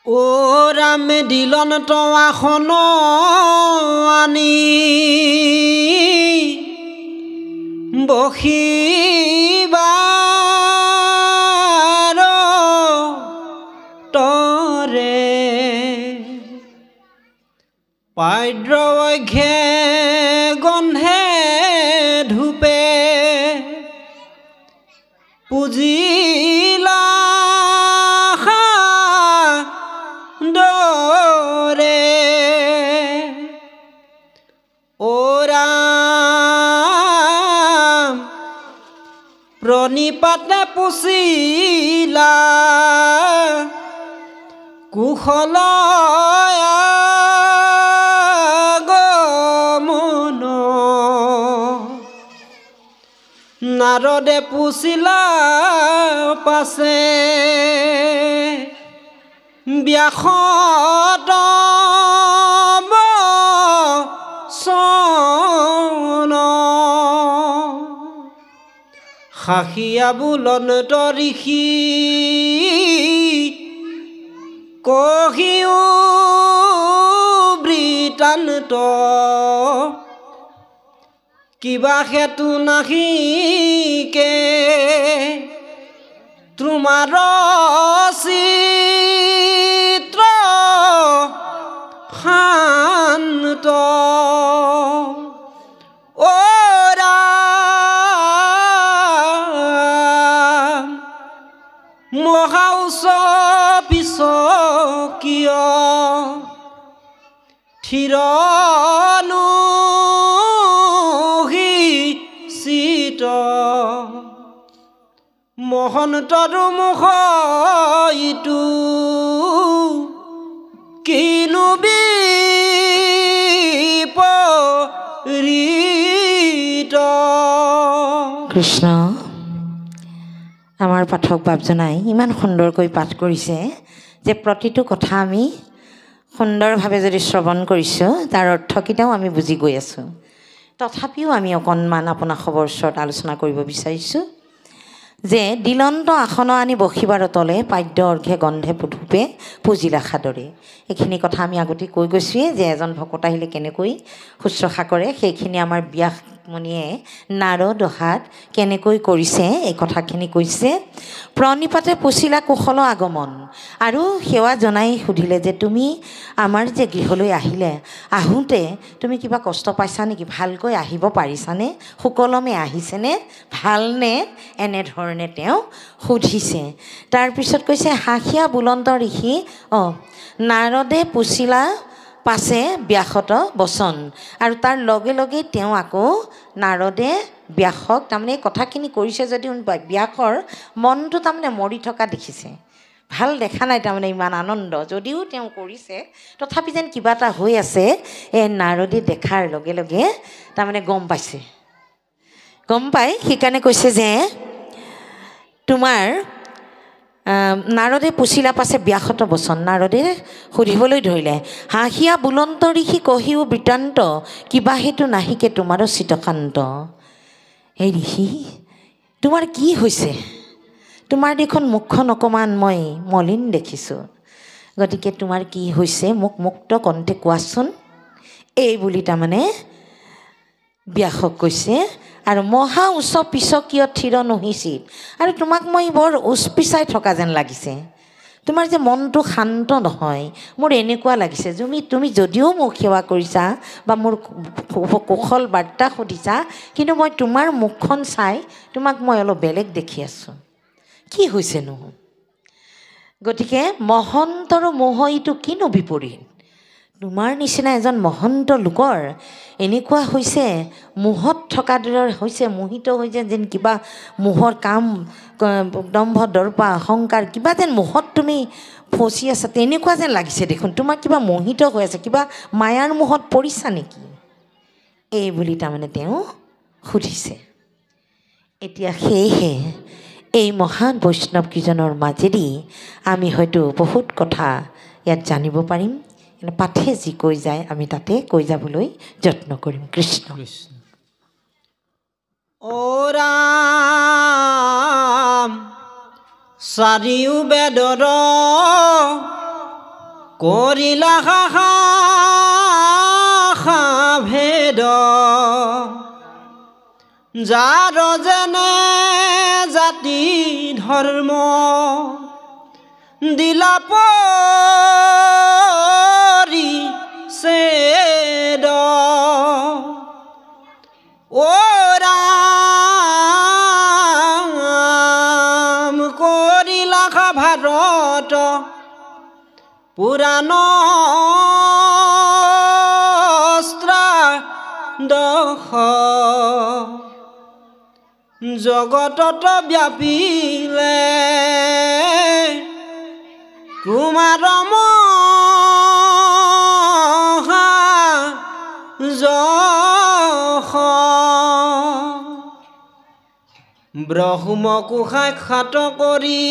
ও ৰাম দিলন তো আসন আনি বহিবাৰ তৰে পাদ্ৰঘে গন্ধে ধূপে পুজিলা দৰে ও ৰাম প্ৰণিপাতে পুছিলা কুশল আগমন নাৰদে পুছিলা পাছে ব্যাসত বচন খাসিয়া বুলন্ত ঋষি কহিও বৃতান্ত কিবা হেতু নাহিকে তোমাৰ চিত্ৰ শান্ত ও ৰাম মহাউচ পিছকিয় থিৰনো চিত মহন্তৰো মুখ ইটো কিনো বিপৰীত। কৃষ্ণ আমাৰ পাঠক বাপজনাই ইমান সুন্দৰকৈ পাঠ কৰিছে যে প্ৰতিটো কথা আমি সুন্দৰভাৱে যদি শ্ৰৱণ কৰিছোঁ তাৰ অৰ্থকেইটাও আমি বুজি গৈ আছোঁ। তথাপিও আমি অকণমান আপোনাক খবৰ ওচৰত আলোচনা কৰিব বিচাৰিছোঁ যে দিলন্ত আসন আনি বহিবাৰ তলে পাদ্য অৰ্ঘে গন্ধে ধূপে পুজিলা সাদৰে। এইখিনি কথা আমি আগতে কৈ গৈছোঁৱেই যে এজন ভকত আহিলে কেনেকৈ শুশ্ৰূষা কৰে সেইখিনি আমাৰ ব্যাসমুনিয়ে নাৰদ অহাত কেনেকৈ কৰিছে এই কথাখিনি কৈছে। প্ৰণিপাতে পুছিলা কুশল আগমন আৰু সেৱা জনাই সুধিলে যে তুমি আমাৰ যে গৃহলৈ আহিলে আহোঁতে তুমি কিবা কষ্ট পাইছা নেকি, ভালকৈ আহিব পাৰিছানে, সুকলমে আহিছেনে, ভালনে, এনেধৰণে তেওঁ সুধিছে। তাৰপিছত কৈছে হাঁহিয়া বুলন্ত ঋষি নাৰদে পুছিলা পাছে ব্যাসত বচন আৰু তাৰ লগে লগে তেওঁ আকৌ নাৰদে ব্যাসক তাৰমানে এই কথাখিনি কৰিছে যদিও ব্যাসৰ মনটো তাৰমানে মৰি থকা দেখিছে, ভাল দেখা নাই তাৰমানে ইমান আনন্দ যদিও তেওঁ কৰিছে তথাপি যেন কিবা এটা হৈ আছে। এই নাৰদে দেখাৰ লগে লগে তাৰমানে গম পাইছে, গম পাই সেইকাৰণে কৈছে যে তোমাৰ নাৰদে পুছিলা পাছে ব্যাসত বচন। নাৰদে সুধিবলৈ ধৰিলে হাঁহিয়া বুলন্ত ঋষি কহিও বৃত্তান্ত কিবা হেতু নাহিকে তোমাৰো চিতকান্ত। এই ঋষি তোমাৰ কি হৈছে, তোমাৰ দেখোন মুখখন অকণমান মই মলিন দেখিছোঁ, গতিকে তোমাৰ কি হৈছে মোক মুক্ত কণ্ঠে কোৱাচোন এই বুলি তাৰমানে ব্যাসক কৈছে। আৰু মহা উচ্চ পিছকিয় থিৰ নহিছিল আৰু তোমাক মই বৰ উচপিচাই থকা যেন লাগিছে, তোমাৰ যে মনটো শান্ত নহয় মোৰ এনেকুৱা লাগিছে। তুমি যদিও মোক সেৱা কৰিছা বা মোৰ কুশল বাৰ্তা সুধিছা কিন্তু মই তোমাৰ মুখখন চাই তোমাক মই অলপ বেলেগ দেখি আছোঁ, কি হৈছেনো? গতিকে মহন্তৰ মোহ এইটো কিনো বিপৰীত, তোমাৰ নিচিনা এজন মহন্ত লোকৰ এনেকুৱা হৈছে মোহত থকা দৰে হৈছে, মোহিত হৈছে যেন কিবা মোহৰ কাম দম্ভ দৰ্প অহংকাৰ কিবা যেন মোহত তুমি ফচি আছা তেনেকুৱা যেন লাগিছে দেখোন, তোমাৰ কিবা মোহিত হৈ আছে, কিবা মায়াৰ মোহত পৰিছা নেকি এই বুলি তাৰমানে তেওঁ সুধিছে। এতিয়া সেয়েহে এই মহান বৈষ্ণৱকেইজনৰ মাজেদি আমি হয়তো বহুত কথা ইয়াত জানিব পাৰিম, পাঠে যি কৈ যায় আমি তাতে কৈ যাবলৈ যত্ন কৰিম। কৃষ্ণ ও ৰাম চাৰিও বেদৰ কৰিলা ভেদ যাৰ যেনে জাতি ধৰ্ম দিলা পৰিচ্ছেদ ও ৰাম কৰিলা ভাৰত পুৰাণ দশ জগতত ব্যাপিলে কুমাৰ যশ ব্ৰহ্মকো সাক্ষাৎ কৰি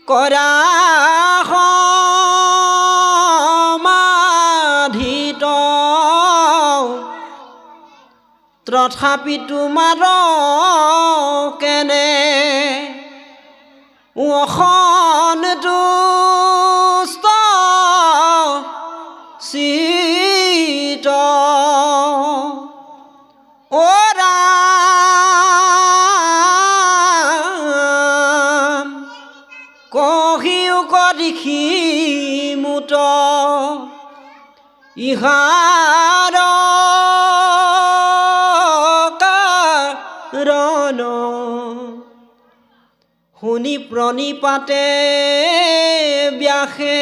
কৰা সমাধিত তথাপি তোমাৰ কেনে অসন্তুষ্ট চিত ও ৰাম কহিও কৰিখি মুত ইহাৰ কাৰণ শুনি প্ৰণিপাতে ব্যাসে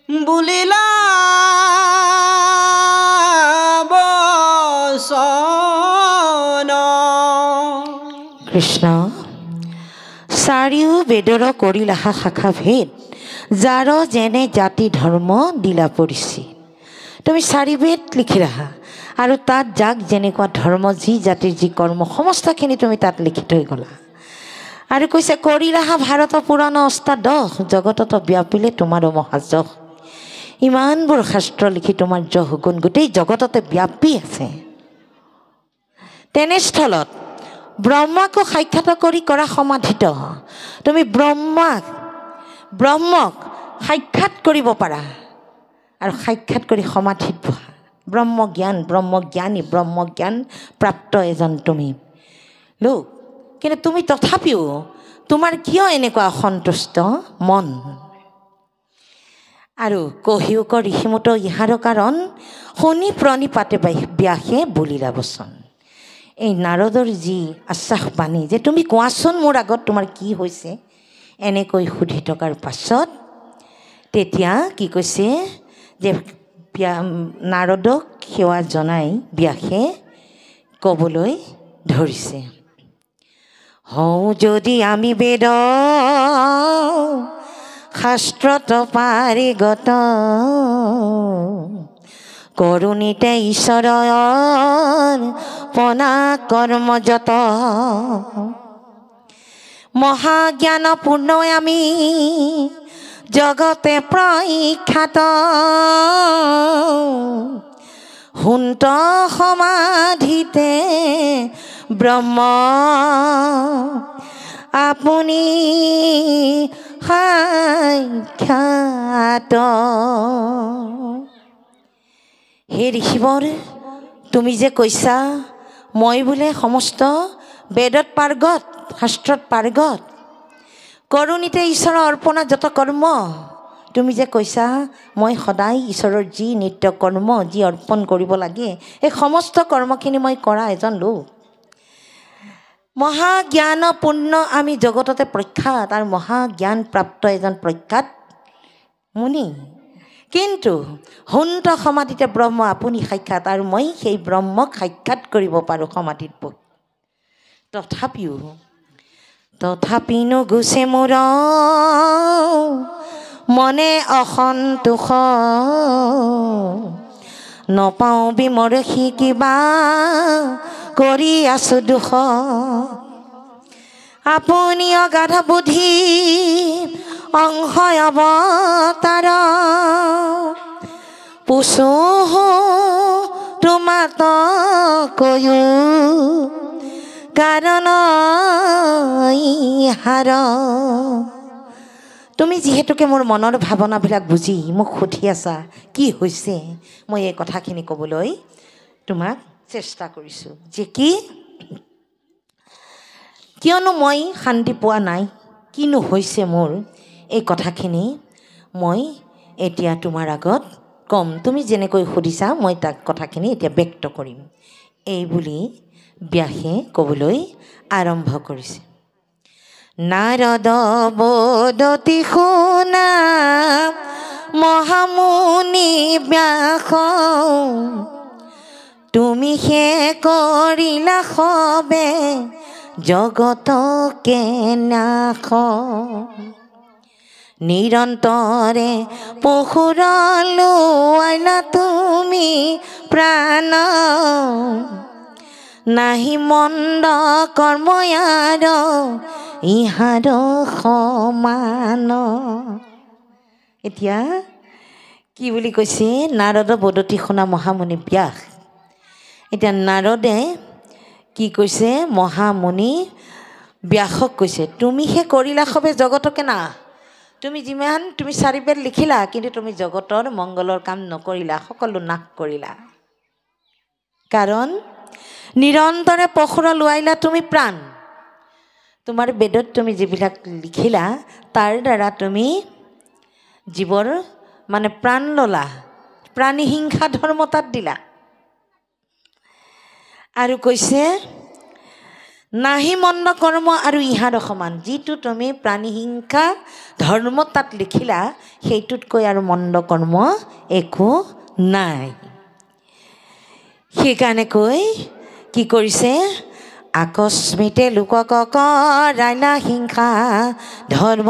বুলিলা বচন কৃষ্ণ চাৰিও বেদৰ কৰিলা শাখা ভেদ যাৰ যেনে জাতি ধৰ্ম দিলা পৰিছি তুমি চাৰি বেদ লিখি ৰাখা আৰু তাত যাক যেনেকুৱা ধৰ্ম যি জাতিৰ যি কৰ্ম সমস্তখিনি তুমি তাত লিখি থৈ গ'লা আৰু কৈছে কৰি ৰাখা ভাৰত পুৰাণ অষ্টাদশ জগতত ব্যাপিলে তোমাৰো মহাযশ ইমানবোৰ শাস্ত্ৰ লিখি তোমাৰ যশ গুণ গোটেই জগততে ব্যাপি আছে তেনেস্থলত ব্ৰহ্মাকো সাক্ষাৎ কৰি কৰা সমাধিত তুমি ব্ৰহ্মক সাক্ষাৎ কৰিব পাৰা আৰু সাক্ষাৎ কৰি সমাধিত বহা ব্ৰহ্মজ্ঞানী ব্ৰহ্মজ্ঞান প্ৰাপ্ত এজন তুমি লোক কিন্তু তুমি তথাপিও তোমাৰ কিয় এনেকুৱা অসন্তুষ্ট মন আৰু কহিউক ঋষিমুত ইহাৰ কাৰণ শুনি প্ৰণিপাতে ব্যাসে বুলিলা বচন এই নাৰদৰ যি আশ্বাস বাণী যে তুমি কোৱাচোন মোৰ আগত তোমাৰ কি হৈছে এনেকৈ সুধি থকাৰ পাছত তেতিয়া কি কৈছে যে নাৰদক সেৱা জনাই ব্যাসে ক'বলৈ ধৰিছে হওঁ যদি আমি বেদ শাস্ত্ৰত পাৰিগত কৰুণীতে ঈশ্বৰৰ পনা কৰ্মযত মহাজ্ঞানপূৰ্ণ আমি জগতে প্ৰখ্যাত সুন্ত সমাধিতে ব্ৰহ্ম আপুনি সাক্ষাৎ হে ঋষিবৰ তুমি যে কৈছা মই বোলে সমস্ত বেদত পাৰ্গত শাস্ত্ৰত পাৰ্গত কৰুণীতে ঈশ্বৰৰ অৰ্পণা যত কৰ্ম তুমি যে কৈছা মই সদায় ঈশ্বৰৰ যি নিত্য কৰ্ম যি অৰ্পণ কৰিব লাগে এই সমস্ত কৰ্মখিনি মই কৰা এজন লোক মহাজ্ঞানপূৰ্ণ আমি জগততে প্ৰখ্যাত আৰু মহাজ্ঞান প্ৰাপ্ত এজন প্ৰখ্যাত মুনি কিন্তু সুন্ত সমাধিতে ব্ৰহ্ম আপুনি সাক্ষাৎ আৰু মই সেই ব্ৰহ্মক সাক্ষাৎ কৰিব পাৰোঁ সমাধিত বহি তথাপি নুগুচে মোৰ মনে অসন্তোষ নপাওঁ বিমৰসী কিবা কৰি আছোঁ দুখ আপুনি অগাধ বুদ্ধি অংশ অৱতাৰ পুছো তোমাত কৈও কাৰণ ইহাৰ তুমি যিহেতুকে মোৰ মনৰ ভাৱনাবিলাক বুজি মোক সুধি আছা কি হৈছে, মই এই কথাখিনি ক'বলৈ তোমাক চেষ্টা কৰিছোঁ যে কিয়নো মই শান্তি পোৱা নাই, কিনো হৈছে মোৰ, এই কথাখিনি মই এতিয়া তোমাৰ আগত ক'ম। তুমি যেনেকৈ সুধিছা মই তাক কথাখিনি এতিয়া ব্যক্ত কৰিম। এই বুলি ব্যাসে ক'বলৈ আৰম্ভ কৰিছে। নাৰদ বদতি শুনা মহামুনি ব্যাস, তুমি হে কৰিলা সবে জগতকে নাশ। নিৰন্তৰে পশুৰ লোৱাইলা তুমি প্ৰাণ, নাহি মন্দ কৰ্ম ইয়াৰ ইহাৰ সমান। এতিয়া কি বুলি কৈছে? নাৰদ বদতি শুনা মহামুনি ব্যাস। এতিয়া নাৰদে কি কৈছে? মহামুনি ব্যাসক কৈছে তুমিহে কৰিলা সবে জগতকে না। তুমি তুমি 4 বেদ লিখিলা, কিন্তু তুমি জগতৰ মংগলৰ কাম নকৰিলা, সকলো নাশ কৰিলা। কাৰণ নিৰন্তৰে পশুৰ লোৱাইলা তুমি প্ৰাণ। তোমাৰ বেদত তুমি যিবিলাক লিখিলা তাৰ দ্বাৰা তুমি জীৱৰ মানে প্ৰাণ ল'লা, প্ৰাণী হিংসা ধৰ্ম তাত দিলা। আৰু কৈছে নাহি মন্দ কৰ্ম আৰু ইহাৰ সমান। যিটো তুমি প্ৰাণী হিংসা ধৰ্ম তাত লিখিলা সেইটোতকৈ আৰু মন্দ কৰ্ম একো নাই। সেইকাৰণে কৈ কি কৰিছে? আকস্মিতে লোকক কৰাইলা হিংসা ধৰ্ম,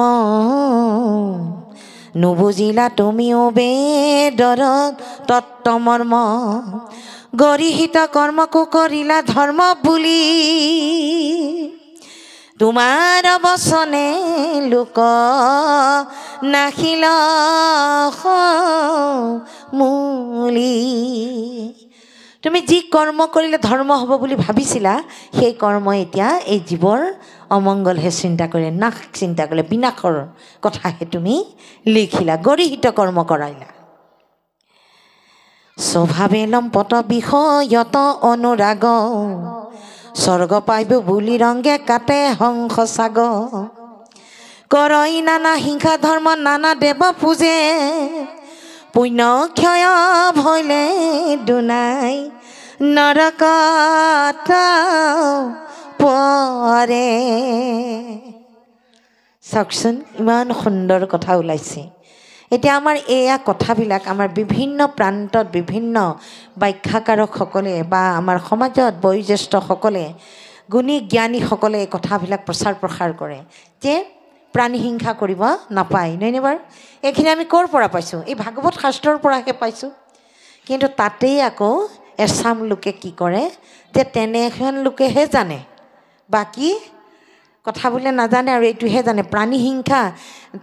নুবুজিলা তুমিও বেদৰ তত্ত্বমৰ্ম। গৰিহিত কৰ্মকো কৰিলা ধৰ্ম বুলি, তোমাৰ বচনে লোক নাখিল মূলি। তুমি যি কৰ্ম কৰিলে ধৰ্ম হ'ব বুলি ভাবিছিলা সেই কৰ্ম এতিয়া এই জীৱৰ অমংগলহে চিন্তা কৰে, নাশ চিন্তা কৰিলে, বিনাশৰ কথাহে তুমি লিখিলা, গৰিহিত কৰ্ম কৰাইলা। স্বভাৱে লম্পট বিষয়ত অনুৰাগ, স্বৰ্গ পাইব বুলি ৰংগে কাটে হংস চাগ। কৰই নানা হিংসা ধৰ্ম নানা দেৱ পূজে, পুণ্য ক্ষয় ভৈলে দুনাই নৰকত পৰে। চাওকচোন ইমান সুন্দৰ কথা ওলাইছে। এতিয়া আমাৰ এয়া কথাবিলাক আমাৰ বিভিন্ন প্ৰান্তত বিভিন্ন ব্যাখ্যাকাৰকসকলে বা আমাৰ সমাজত বয়োজ্যেষ্ঠসকলে, গুণী জ্ঞানীসকলে এই কথাবিলাক প্ৰচাৰ প্ৰসাৰ কৰে যে প্ৰাণী হিংসা কৰিব নাপায়, নহয়নে বাৰু? এইখিনি আমি ক'ৰ পৰা পাইছোঁ? এই ভাগৱত শাস্ত্ৰৰ পৰাহে পাইছোঁ। কিন্তু তাতেই আকৌ এচাম লোকে কি কৰে যে তেনেখন লোকেহে জানে, বাকী কথা বোলে নাজানে আৰু এইটোহে জানে। প্ৰাণী হিংসা,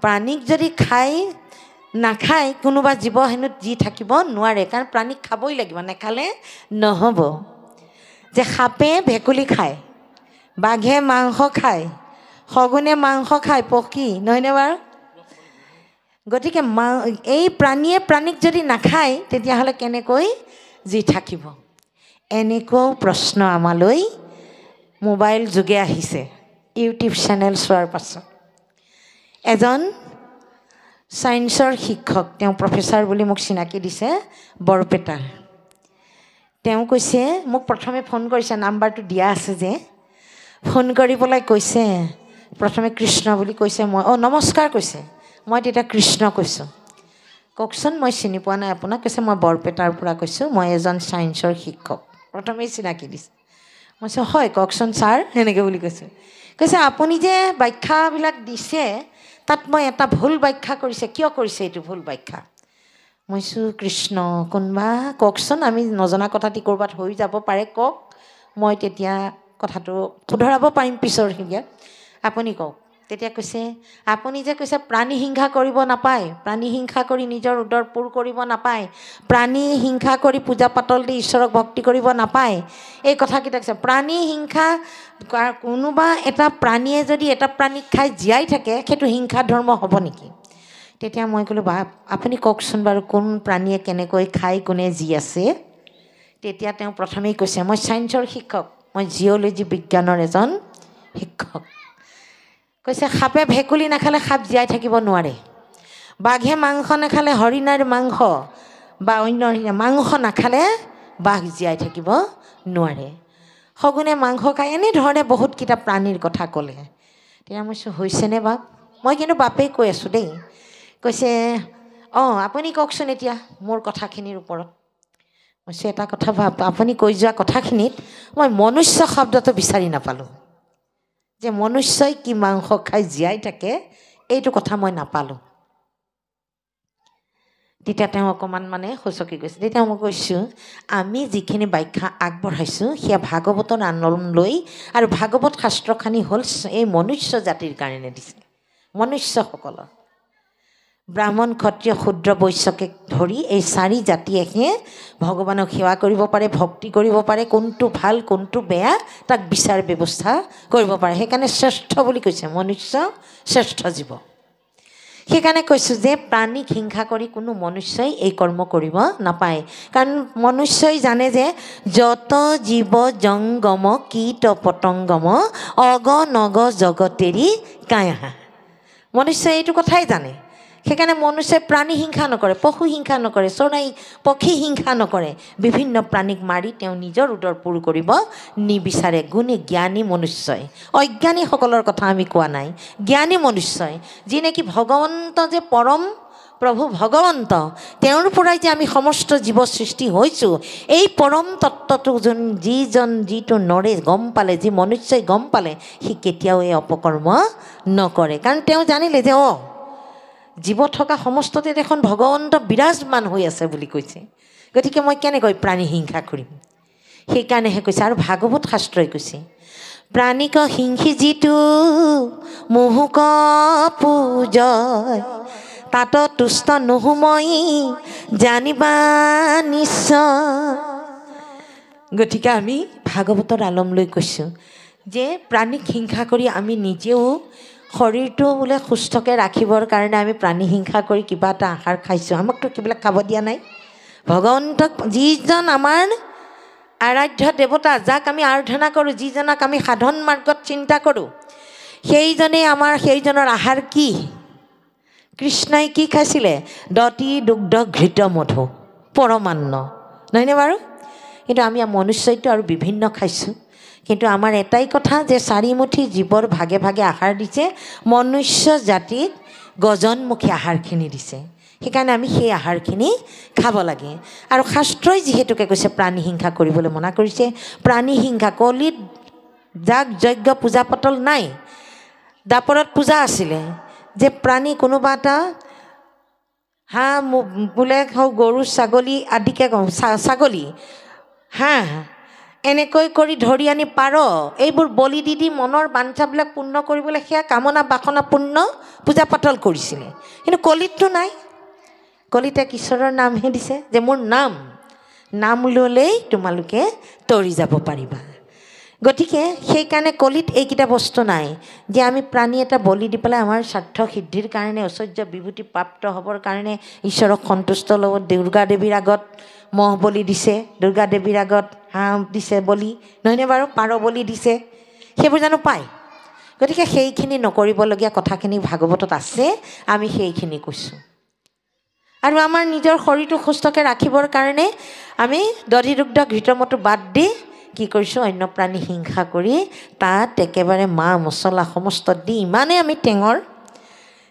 প্ৰাণীক যদি নাখায় কোনোবা জীৱ হেনো যি থাকিব নোৱাৰে, কাৰণ প্ৰাণীক খাবই লাগিব, নেখালে নহ'ব। যে সাপে ভেকুলী খায়, বাঘে মাংস খায়, শগুনে মাংস খায়, পক্ষী, নহয়নে বাৰু? গতিকে এই প্ৰাণীয়ে প্ৰাণীক যদি নাখায় তেতিয়াহ'লে কেনেকৈ যি থাকিব? এনেকুৱাও প্ৰশ্ন আমালৈ মোবাইল যোগে আহিছে ইউটিউব চেনেল চোৱাৰ পাছত। এজন ছায়েন্সৰ শিক্ষক, তেওঁ প্ৰফেচাৰ বুলি মোক চিনাকি দিছে বৰপেটাৰ। তেওঁ কৈছে, মোক প্ৰথমে ফোন কৰিছে, নাম্বাৰটো দিয়া আছে যে, ফোন কৰি পেলাই কৈছে, প্ৰথমে কৃষ্ণ বুলি কৈছে, মই নমস্কাৰ কৈছে, মই তেতিয়া কৃষ্ণ কৈছোঁ। কওকচোন মই চিনি পোৱা নাই আপোনাক। কৈছে মই বৰপেটাৰ পৰা কৈছোঁ, মই এজন ছায়েন্সৰ শিক্ষক। প্ৰথমেই চিনাকি দিছে। মই কৈছোঁ হয় কওকচোন ছাৰ, সেনেকৈ বুলি কৈছোঁ। কৈছে আপুনি যে ব্যাখ্যাবিলাক দিছে তাত মই এটা ভুল ব্যাখ্যা কৰিছে, কিয় কৰিছে এইটো ভুল ব্যাখ্যা? মই কৈছোঁ কৃষ্ণ কোনোবা কওকচোন, আমি নজনা কথাটি ক'ৰবাত হৈ যাব পাৰে, কওক, মই তেতিয়া কথাটো শুধৰাব পাৰিম পিছৰ হেৰিয়াত, আপুনি কওক। তেতিয়া কৈছে আপুনি যে কৈছে প্ৰাণী হিংসা কৰিব নাপায়, প্ৰাণী হিংসা কৰি নিজৰ উদৰ পূৰ কৰিব নাপায়, প্ৰাণী হিংসা কৰি পূজা পাতল দি ঈশ্বৰক ভক্তি কৰিব নাপায়, এই কথাকেইটা কৈছে। প্ৰাণী হিংসা, কোনোবা এটা প্ৰাণীয়ে যদি এটা প্ৰাণীক খাই জীয়াই থাকে সেইটো হিংসা ধৰ্ম হ'ব নেকি? তেতিয়া মই ক'লোঁ বা আপুনি কওকচোন বাৰু কোন প্ৰাণীয়ে কেনেকৈ খায়, কোনে যি আছে। তেতিয়া তেওঁ প্ৰথমেই কৈছে, মই ছায়েন্সৰ শিক্ষক, মই জিঅ'লজি বিজ্ঞানৰ এজন শিক্ষক। কৈছে সাপে ভেকুলী নাখালে সাপ জীয়াই থাকিব নোৱাৰে, বাঘে মাংস নাখালে, হৰিণাৰ মাংস বা অন্য মাংস নাখালে বাঘ জীয়াই থাকিব নোৱাৰে, শগুনে মাংস খায়, এনেধৰণে বহুতকেইটা প্ৰাণীৰ কথা ক'লে। তেতিয়া মই কৈছোঁ হৈছেনে বাপ? মই কিন্তু বাপেই কৈ আছোঁ দেই। কৈছে অঁ আপুনি কওকচোন এতিয়া মোৰ কথাখিনিৰ ওপৰত। মই কৈছোঁ এটা কথা ভাব, আপুনি কৈ যোৱা কথাখিনিত মই মনুষ্য শব্দটো বিচাৰি নাপালোঁ, যে মনুষ্যই কি মাংস খাই জীয়াই থাকে এইটো কথা মই নাপালোঁ। তেতিয়া তেওঁ অকণমান মানে সচকি গৈছে। তেতিয়া মই কৈছোঁ আমি যিখিনি ব্যাখ্যা আগবঢ়াইছোঁ সেয়া ভাগৱতৰ আন্দোলন লৈ, আৰু ভাগৱত শাস্ত্ৰখানি হ'ল এই মনুষ্য জাতিৰ কাৰণে দিছে, মনুষ্যসকলৰ। ব্ৰাহ্মণ ক্ষত্ৰিয় শূদ্ৰ বৈশ্যকে ধৰি এই 4 জাতিয়েহে ভগৱানক সেৱা কৰিব পাৰে, ভক্তি কৰিব পাৰে, কোনটো ভাল কোনটো বেয়া তাক বিচাৰ ব্যৱস্থা কৰিব পাৰে। সেইকাৰণে শ্ৰেষ্ঠ বুলি কৈছে, মনুষ্য শ্ৰেষ্ঠ জীৱ। সেইকাৰণে কৈছোঁ যে প্ৰাণীক হিংসা কৰি কোনো মনুষ্যই এই কৰ্ম কৰিব নাপায়। কাৰণ মনুষ্যই জানে যে যত জীৱ জংগম কীট পতংগম অগনগ জগতেৰি কায়াহা। মনুষ্যই এইটো কথাই জানে। সেইকাৰণে মনুষ্যই প্ৰাণী হিংসা নকৰে, পশু হিংসা নকৰে, চৰাই পক্ষী হিংসা নকৰে। বিভিন্ন প্ৰাণীক মাৰি তেওঁ নিজৰ উদৰ পূৰ কৰিব নিবিচাৰে। গুণী জ্ঞানী মনুষ্যই, অজ্ঞানীসকলৰ কথা আমি কোৱা নাই, জ্ঞানী মনুষ্যই যি নেকি ভগৱন্ত যে পৰম প্ৰভু ভগৱন্ত, তেওঁৰ পৰাই যে আমি সমস্ত জীৱ সৃষ্টি হৈছোঁ, এই পৰম তত্ত্বটো যিটো নৰে গম পালে, যি মনুষ্যই গম পালে, সি কেতিয়াও এই অপকৰ্ম নকৰে। কাৰণ তেওঁ জানিলে যে জীৱ থকা সমস্ততে দেখোন ভগৱন্ত বিৰাজমান হৈ আছে বুলি কৈছে। গতিকে মই কেনেকৈ প্ৰাণী হিংসা কৰিম? সেইকাৰণেহে কৈছে। আৰু ভাগৱত শাস্ত্ৰই কৈছে প্ৰাণীক হিংসি যিটো মোহোক পূজয়, তাত তুষ্ট নহো মই জানিবা নিশ্চয়। গতিকে আমি ভাগৱতৰ আলম লৈ কৈছোঁ যে প্ৰাণীক হিংসা কৰি আমি নিজেও শৰীৰটো বোলে সুস্থকৈ ৰাখিবৰ কাৰণে আমি প্ৰাণী হিংসা কৰি কিবা এটা আহাৰ খাইছোঁ। আমাকতো সেইবিলাক খাব দিয়া নাই। ভগৱন্তক, যিজন আমাৰ আৰাধ্য দেৱতা, যাক আমি আৰাধনা কৰোঁ, যিজনক আমি সাধন মাৰ্গত চিন্তা কৰোঁ, সেইজনৰ আহাৰ কি? কৃষ্ণই কি খাইছিলে? দতি দুগ্ধ ঘৃত মধু, পৰমান্ন, নহয়নে বাৰু? কিন্তু আমি মনুষ্যইতো আৰু বিভিন্ন খাইছোঁ। কিন্তু আমাৰ এটাই কথা যে 4 মুঠি জীৱৰ ভাগে ভাগে আহাৰ দিছে, মনুষ্য জাতিক গজনমুখী আহাৰখিনি দিছে। সেইকাৰণে আমি সেই আহাৰখিনি খাব লাগে। আৰু শাস্ত্ৰই যিহেতুকে কৈছে প্ৰাণী হিংসা কৰিবলৈ মনা কৰিছে। প্ৰাণী হিংসা, কলিত যাগ যজ্ঞ পূজা পাতল নাই, দাপৰত পূজা আছিলে যে প্ৰাণী কোনোবা এটা হাঁহ বোলে হওক, গৰু ছাগলী আদিকে কওঁ, ছাগলী হাঁহ এনেকৈ কৰি ধৰি আনি পাৰ, এইবোৰ বলি দি দি মনৰ বাঞ্ছাবিলাক পূৰ্ণ কৰিবলৈ সেয়া কামনা বাসনা পূৰ্ণ পূজা পাতল কৰিছিলে। কিন্তু কলিতটো নাই। কলিতে ঈশ্বৰৰ নামহে দিছে, যে মোৰ নাম ল'লেই তোমালোকে তৰি যাব পাৰিবা। গতিকে সেইকাৰণে কলিত এইকেইটা বস্তু নাই যে আমি প্ৰাণী এটা বলি দি পেলাই আমাৰ স্বাৰ্থ সিদ্ধিৰ কাৰণে, ঐশ্বৰ্য বিভূতি প্ৰাপ্ত হ'বৰ কাৰণে ঈশ্বৰক সন্তুষ্ট ল'ব। দুৰ্গা দেৱীৰ আগত মহ বলি দিছে, দুৰ্গা দেৱীৰ আগত হাঁহ দিছে বলি, নহয়নে বাৰু? পাৰ বলি দিছে, সেইবোৰ জানো পায়? গতিকে সেইখিনি নকৰিবলগীয়া কথাখিনি ভাগৱতত আছে, আমি সেইখিনি কৈছোঁ। আৰু আমাৰ নিজৰ শৰীৰটো সুস্থকৈ ৰাখিবৰ কাৰণে আমি দধি দুগ্ধ ঘৃতমধু বাদ দি কি কৰিছোঁ? অন্য প্ৰাণী হিংসা কৰি তাত একেবাৰে মা মছলা সমস্ত দি ইমানেই আমি টেঙৰ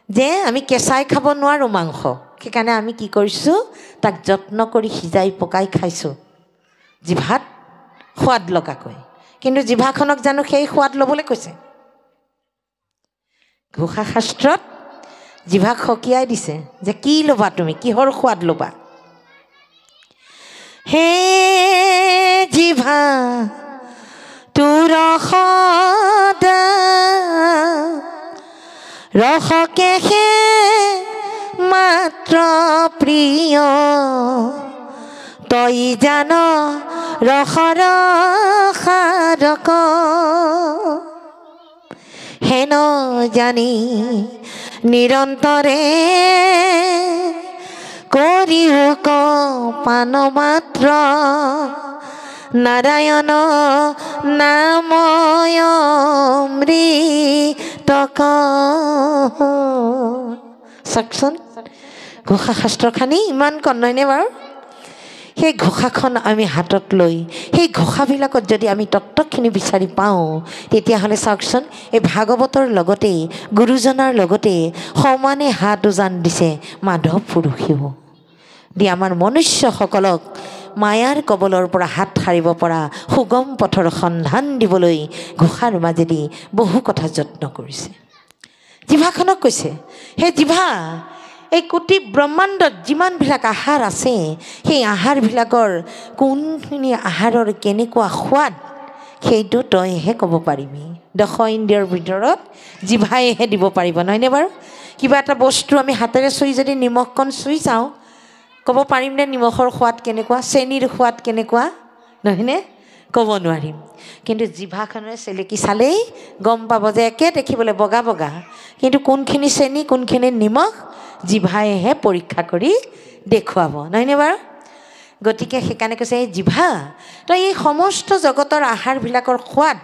যে আমি কেঁচাই খাব নোৱাৰোঁ মাংস। সেইকাৰণে আমি কি কৰিছোঁ? তাক যত্ন কৰি সিজাই পকাই খাইছোঁ জিভাত সোৱাদ লগাকৈ। কিন্তু জিভাখনক জানো সেই সোৱাদ ল'বলৈ কৈছে? ঘোষা শাস্ত্ৰত জিভাক সকীয়াই দিছে যে কি ল'বা তুমি, কিহৰ সোৱাদ ল'বা? হে জিভা তোৰ ৰসকে হে মাত্ৰ প্ৰিয়, তই জান ৰসৰ সাৰক, হেন জানি নিৰন্তৰে কৰিও পান মাত্ৰ নাৰায়ণ নাময় অমৃতক। চাওকচোন ঘোষা শাস্ত্ৰখানি ইমান কণ নহয়নে বাৰু? সেই ঘোষাখন আমি হাতত লৈ সেই ঘোষাবিলাকত যদি আমি তত্ত্বখিনি বিচাৰি পাওঁ তেতিয়াহ'লে চাওকচোন এই ভাগৱতৰ লগতে গুৰুজনাৰ লগতে সমানে হাত উজান দিছে মাধৱ পুৰুষেও দি আমাৰ মনুষ্যসকলক মায়াৰ কবলৰ পৰা হাত সাৰিব পৰা সুগম পথৰ সন্ধান দিবলৈ ঘোষাৰ মাজেদি বহু কথা যত্ন কৰিছে। জিভাখনক কৈছে, হে জিভা, এই কোটি ব্ৰহ্মাণ্ডত যিমানবিলাক আহাৰ আছে সেই আহাৰবিলাকৰ কোনখিনি আহাৰৰ কেনেকুৱা সোৱাদ সেইটো তইহে ক'ব পাৰিবি। দশ ইন্দ্ৰিয়ৰ ভিতৰত জিভাইহে দিব পাৰিব, নহয়নে বাৰু? কিবা এটা বস্তু আমি হাতেৰে চুই যদি নিমখকণ চুই চাওঁ ক'ব পাৰিমনে নিমখৰ সোৱাদ কেনেকুৱা, চেনিৰ সোৱাদ কেনেকুৱা? নহয়নে? ক'ব নোৱাৰিম। কিন্তু জিভাখনেৰে চেলেকি চালেই গম পাব যে একে দেখিবলৈ বগা বগা, কিন্তু কোনখিনি চেনি কোনখিনি নিমখ জিভাইহে পৰীক্ষা কৰি দেখুৱাব, নহয়নে বাৰু? গতিকে সেইকাৰণে কৈছে এই জিভা, তই এই সমস্ত জগতৰ আহাৰবিলাকৰ সোৱাদ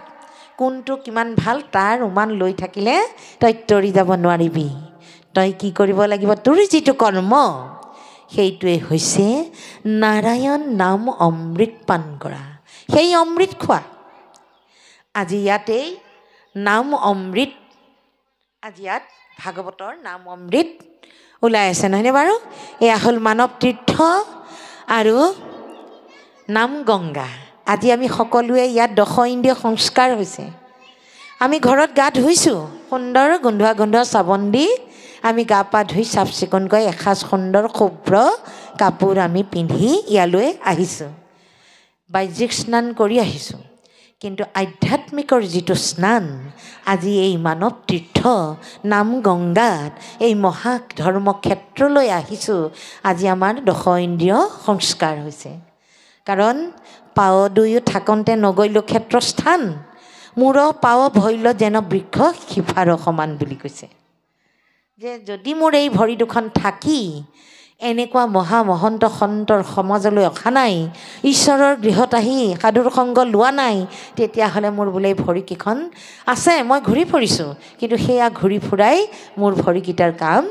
কোনটো কিমান ভাল তাৰ উমান লৈ থাকিলে তই তৰি যাব নোৱাৰিবি। তই কি কৰিব লাগিব, তোৰ যিটো কৰ্ম সেইটোৱে হৈছে নাৰায়ণ নাম অমৃত পান কৰা, সেই অমৃত খোৱা। আজি ইয়াতেই নাম অমৃত, আজি ইয়াত ভাগৱতৰ নাম অমৃত ওলাই আছে, নহয়নে বাৰু? এয়া হ'ল মানৱ তীৰ্থ আৰু নাম গংগা। আজি আমি সকলোৱে ইয়াত দশ ইন্দ্ৰিয় সংস্কাৰ হৈছে। আমি ঘৰত গা ধুইছোঁ, সুন্দৰ গোন্ধোৱা চাবোন দি আমি গা পা ধুই চাফ চিকুণকৈ এসাঁজ সুন্দৰ শুভ্ৰ কাপোৰ আমি পিন্ধি ইয়ালৈ আহিছোঁ, বাহ্যিক স্নান কৰি আহিছোঁ। কিন্তু আধ্যাত্মিকৰ যিটো স্নান আজি এই মানৱ তীৰ্থ নাম গংগাত এই মহা ধৰ্মক্ষেত্ৰলৈ আহিছোঁ। আজি আমাৰ দশ ইন্দ্ৰিয় সংস্কাৰ হৈছে, কাৰণ পাৱ দুয়ো থাকোঁতে নগৈলো ক্ষেত্ৰস্থান, মূৰ পাৱ ভৈল যেন বৃক্ষ শিফাৰ সমান বুলি কৈছে। যে যদি মোৰ এই ভৰি দুখন থাকি এনেকুৱা মহা মহন্ত সন্তৰ সমাজলৈ অহা নাই, ঈশ্বৰৰ গৃহত আহি সাধুৰ সংগ লোৱা নাই, তেতিয়াহ'লে মোৰ বোলে ভৰিকেইখন আছে, মই ঘূৰি ফুৰিছোঁ, কিন্তু সেয়া ঘূৰি ফুৰাই মোৰ ভৰিকেইটাৰ কাম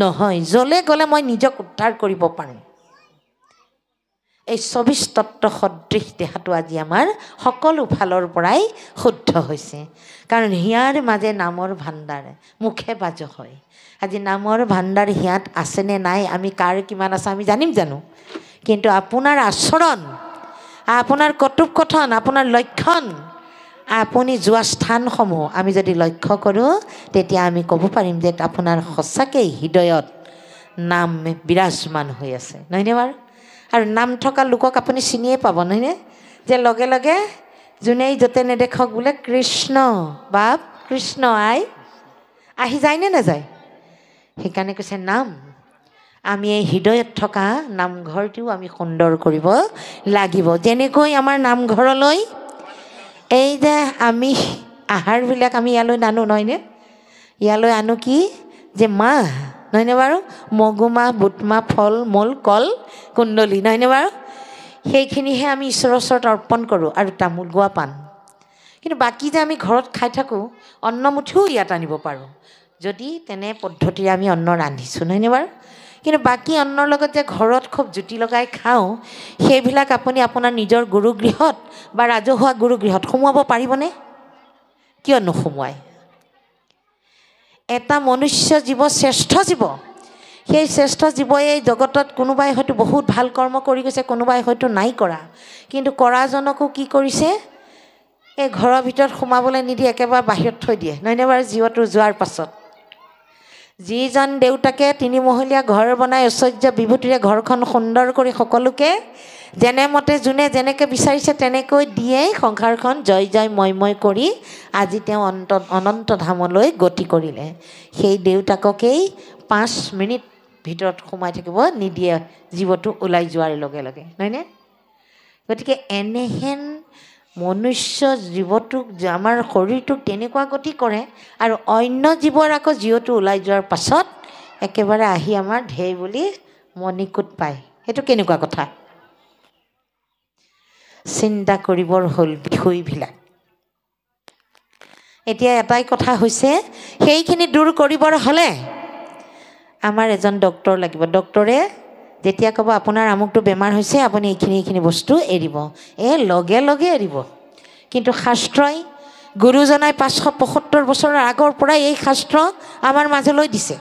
নহয়। য'লে গ'লে মই নিজক উদ্ধাৰ কৰিব পাৰোঁ। এই 24 তত্ত্ব সদৃশ দেহাটো আজি আমাৰ সকলো ফালৰ পৰাই শুদ্ধ হৈছে, কাৰণ হিয়াৰ মাজে নামৰ ভাণ্ডাৰ মুখে বাজ হয়। আজি নামৰ ভাণ্ডাৰ হিয়াত আছেনে নাই, আমি কাৰ কিমান আছে আমি জানিম জানো? কিন্তু আপোনাৰ আচৰণ, আপোনাৰ কটুকথন, আপোনাৰ লক্ষণ, আপুনি যোৱা স্থানসমূহ আমি যদি লক্ষ্য কৰোঁ তেতিয়া আমি ক'ব পাৰিম যে আপোনাৰ সঁচাকেই হৃদয়ত নাম বিৰাজমান হৈ আছে, নহয়নে বাৰু? আৰু নাম থকা লোকক আপুনি চিনিয়ে পাব, নহয়নে? যে লগে লগে যোনেই য'তে নেদেখক বোলে কৃষ্ণ বাপ কৃষ্ণ আই আহি যায়নে নাযায়? সেইকাৰণে কৈছে নাম, আমি এই হৃদয়ত থকা নামঘৰটিও আমি সুন্দৰ কৰিব লাগিব। যেনেকৈ আমাৰ নামঘৰলৈ এই যে আমি আহাৰবিলাক আমি ইয়ালৈ নানো, নহয়নে? ইয়ালৈ আনো কি যে মাহ, নহয়নে বাৰু? মগুমাহ, বুটমাহ, ফল মূল, কল কুণ্ডলী, নহয়নে বাৰু? সেইখিনিহে আমি ঈশ্বৰৰ ওচৰত অৰ্পণ কৰোঁ, আৰু তামোল গোৱা পাণ। কিন্তু বাকী যে আমি ঘৰত খাই থাকোঁ, অন্নমুঠিও ইয়াত আনিব পাৰোঁ যদি তেনে পদ্ধতিৰে আমি অন্ন ৰান্ধিছোঁ, নহয়নে বাৰু? কিন্তু বাকী অন্নৰ লগত যে ঘৰত খুব জুতি লগাই খাওঁ, সেইবিলাক আপুনি আপোনাৰ নিজৰ গুৰুগৃহত বা ৰাজহুৱা গুৰুগৃহত সোমোৱাব পাৰিবনে? কিয় নোসোমোৱায়? এটা মনুষ্য জীৱ শ্ৰেষ্ঠ জীৱ, সেই শ্ৰেষ্ঠ জীৱই এই জগতত কোনোবাই হয়তো বহুত ভাল কৰ্ম কৰি গৈছে, কোনোবাই হয়তো নাই কৰা, কিন্তু কৰাজনকো কি কৰিছে? এই ঘৰৰ ভিতৰত সোমাবলৈ নিদি একেবাৰে বাহিৰত থৈ দিয়ে, নহয়নে বাৰু? জীৱটো যোৱাৰ পাছত যিজন দেউতাকে তিনিমহলীয়া ঘৰ বনাই ঐশ্বৰ্য বিভূতিৰে ঘৰখন সুন্দৰ কৰি সকলোকে যেনেমতে যোনে যেনেকৈ বিচাৰিছে তেনেকৈ দিয়েই সংসাৰখন জয় জয় ময় কৰি আজি তেওঁ অনন্ত ধামলৈ গতি কৰিলে। সেই দেউতাককেই 5 মিনিট ভিতৰত সোমাই থাকিব নিদিয়ে জীৱটো ওলাই যোৱাৰ লগে লগে, নহয়নে? গতিকে এনেহেন মনুষ্য জীৱটোক আমাৰ শৰীৰটোক তেনেকুৱা গতি কৰে আৰু অন্য জীৱৰ আকৌ জীৱটো ওলাই যোৱাৰ পাছত একেবাৰে আহি আমাৰ ঢেৰ বুলি মণিকূট পায়। সেইটো কেনেকুৱা কথা? চিন্তা কৰিবৰ হ'ল বিষয়বিলাক। এতিয়া এটাই কথা হৈছে, সেইখিনি দূৰ কৰিবৰ হ'লে আমাৰ এজন ডক্তৰ লাগিব। ডক্তৰে যেতিয়া ক'ব আপোনাৰ আমুকটো বেমাৰ হৈছে, আপুনি এইখিনি বস্তু এৰিব, লগে লগে এৰিব। কিন্তু শাস্ত্ৰই, গুৰুজনাই 575 বছৰৰ আগৰ পৰাই এই শাস্ত্ৰ আমাৰ মাজলৈ দিছে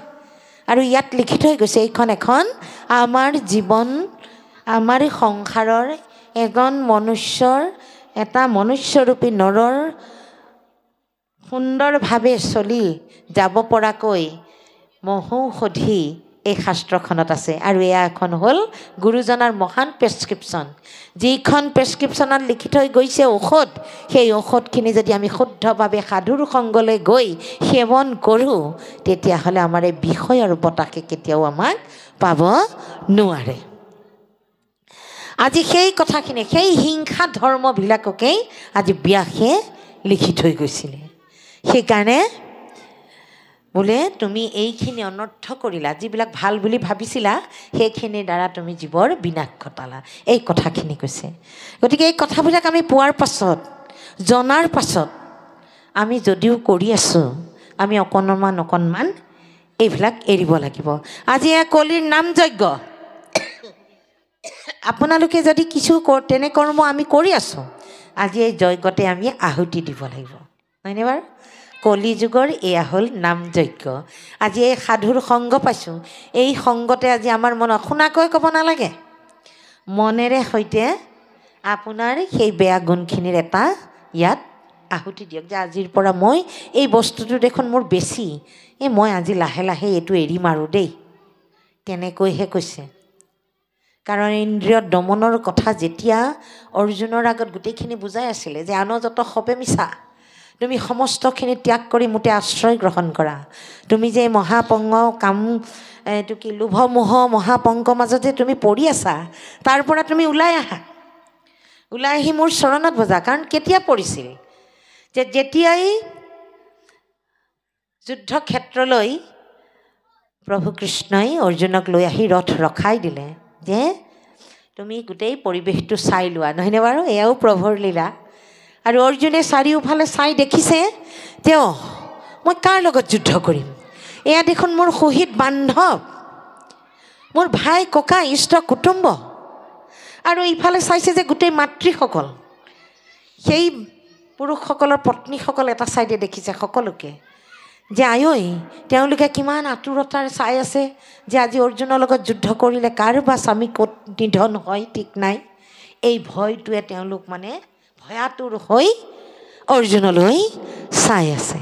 আৰু ইয়াত লিখি থৈ গৈছে। এইখন এখন আমাৰ জীৱন, আমাৰ সংসাৰৰ এজন মনুষ্যৰ, এটা মনুষ্যৰূপী নৰৰ সুন্দৰভাৱে চলি যাব পৰাকৈ মহৌষধি এই শাস্ত্ৰখনত আছে। আৰু এয়া এখন হ'ল গুৰুজনাৰ মহান প্ৰেছক্ৰিপশ্যন। যিখন প্ৰেছক্ৰিপশ্যনত লিখি থৈ গৈছে ঔষধ, সেই ঔষধখিনি যদি আমি শুদ্ধভাৱে সাধুৰ সংগলৈ গৈ সেৱন কৰোঁ, তেতিয়াহ'লে আমাৰ এই বিষয়ৰ বতাহে কেতিয়াও আমাক পাব নোৱাৰে। আজি সেই কথাখিনি, সেই হিংসা ধৰ্মবিলাককেই আজি ব্যাসে লিখি থৈ গৈছিলে। সেইকাৰণে বোলে তুমি এইখিনি অনৰ্থ কৰিলা, যিবিলাক ভাল বুলি ভাবিছিলা সেইখিনিৰ দ্বাৰা তুমি জীৱৰ বিনাশ ঘটালা, এই কথাখিনি কৈছে। গতিকে এই কথাবিলাক আমি পোৱাৰ পাছত, জনাৰ পাছত আমি যদিও কৰি আছোঁ, আমি অকণমান এইবিলাক এৰিব লাগিব। আজি এয়া কলিৰ নাম যজ্ঞ, আপোনালোকে যদি কিছু তেনে কৰ্ম আমি কৰি আছোঁ, আজি এই যজ্ঞতে আমি আহুতি দিব লাগিব, হয়নে বাৰু? কলি যুগৰ এয়া হ'ল নাম যজ্ঞ। আজি এই সাধুৰ সংগ পাইছোঁ, এই সংগতে আজি আমাৰ মনত, শুনাকৈ ক'ব নালাগে, মনেৰে সৈতে আপোনাৰ সেই বেয়া গুণখিনিৰ এটা ইয়াত আহুতি দিয়ক, যে আজিৰ পৰা মই এই বস্তুটো দেখোন মোৰ বেছি, মই আজি লাহে লাহে এইটো এৰিম আৰু দেই, তেনেকৈহে কৈছে। কাৰণ ইন্দ্ৰিয় দমনৰ কথা যেতিয়া অৰ্জুনৰ আগত গোটেইখিনি বুজাই আছিলে, যে আনযত সবে মিছা, তুমি সমস্তখিনি ত্যাগ কৰি মোতে আশ্ৰয় গ্ৰহণ কৰা। তুমি যে মহাপংগ কাম, এইটো কি লোভ মোহ মহাপংক মাজতে তুমি পৰি আছা, তাৰ পৰা তুমি ওলাই আহা, ওলাই আহি মোৰ চৰণত বজা। কাৰণ কেতিয়া পৰিছিল? যে যেতিয়াই যুদ্ধক্ষেত্ৰলৈ প্ৰভু কৃষ্ণই অৰ্জুনক লৈ আহি ৰথ ৰখাই দিলে, যে তুমি গোটেই পৰিৱেশটো চাই লোৱা, নহয়নে বাৰু? এয়াও প্ৰভুৰ লীলা। আৰু অৰ্জুনে চাৰিওফালে চাই দেখিছে, তেওঁ মই কাৰ লগত যুদ্ধ কৰিম? এয়া দেখোন মোৰ শহীদ বান্ধৱ, মোৰ ভাই ককা ইষ্ট কুটুম্ব। আৰু ইফালে চাইছে যে গোটেই মাতৃসকল, সেই পুৰুষসকলৰ পত্নীসকল এটা ছাইডে দেখিছে সকলোকে, যে আয়ৈ তেওঁলোকে কিমান আতুৰতাৰে চাই আছে, যে আজি অৰ্জুনৰ লগত যুদ্ধ কৰিলে কাৰ বা স্বামী ক'ত নিধন হয় ঠিক নাই। এই ভয়টোৱে তেওঁলোক মানে ভয়াতুৰ হৈ অৰ্জুনলৈ চাই আছে।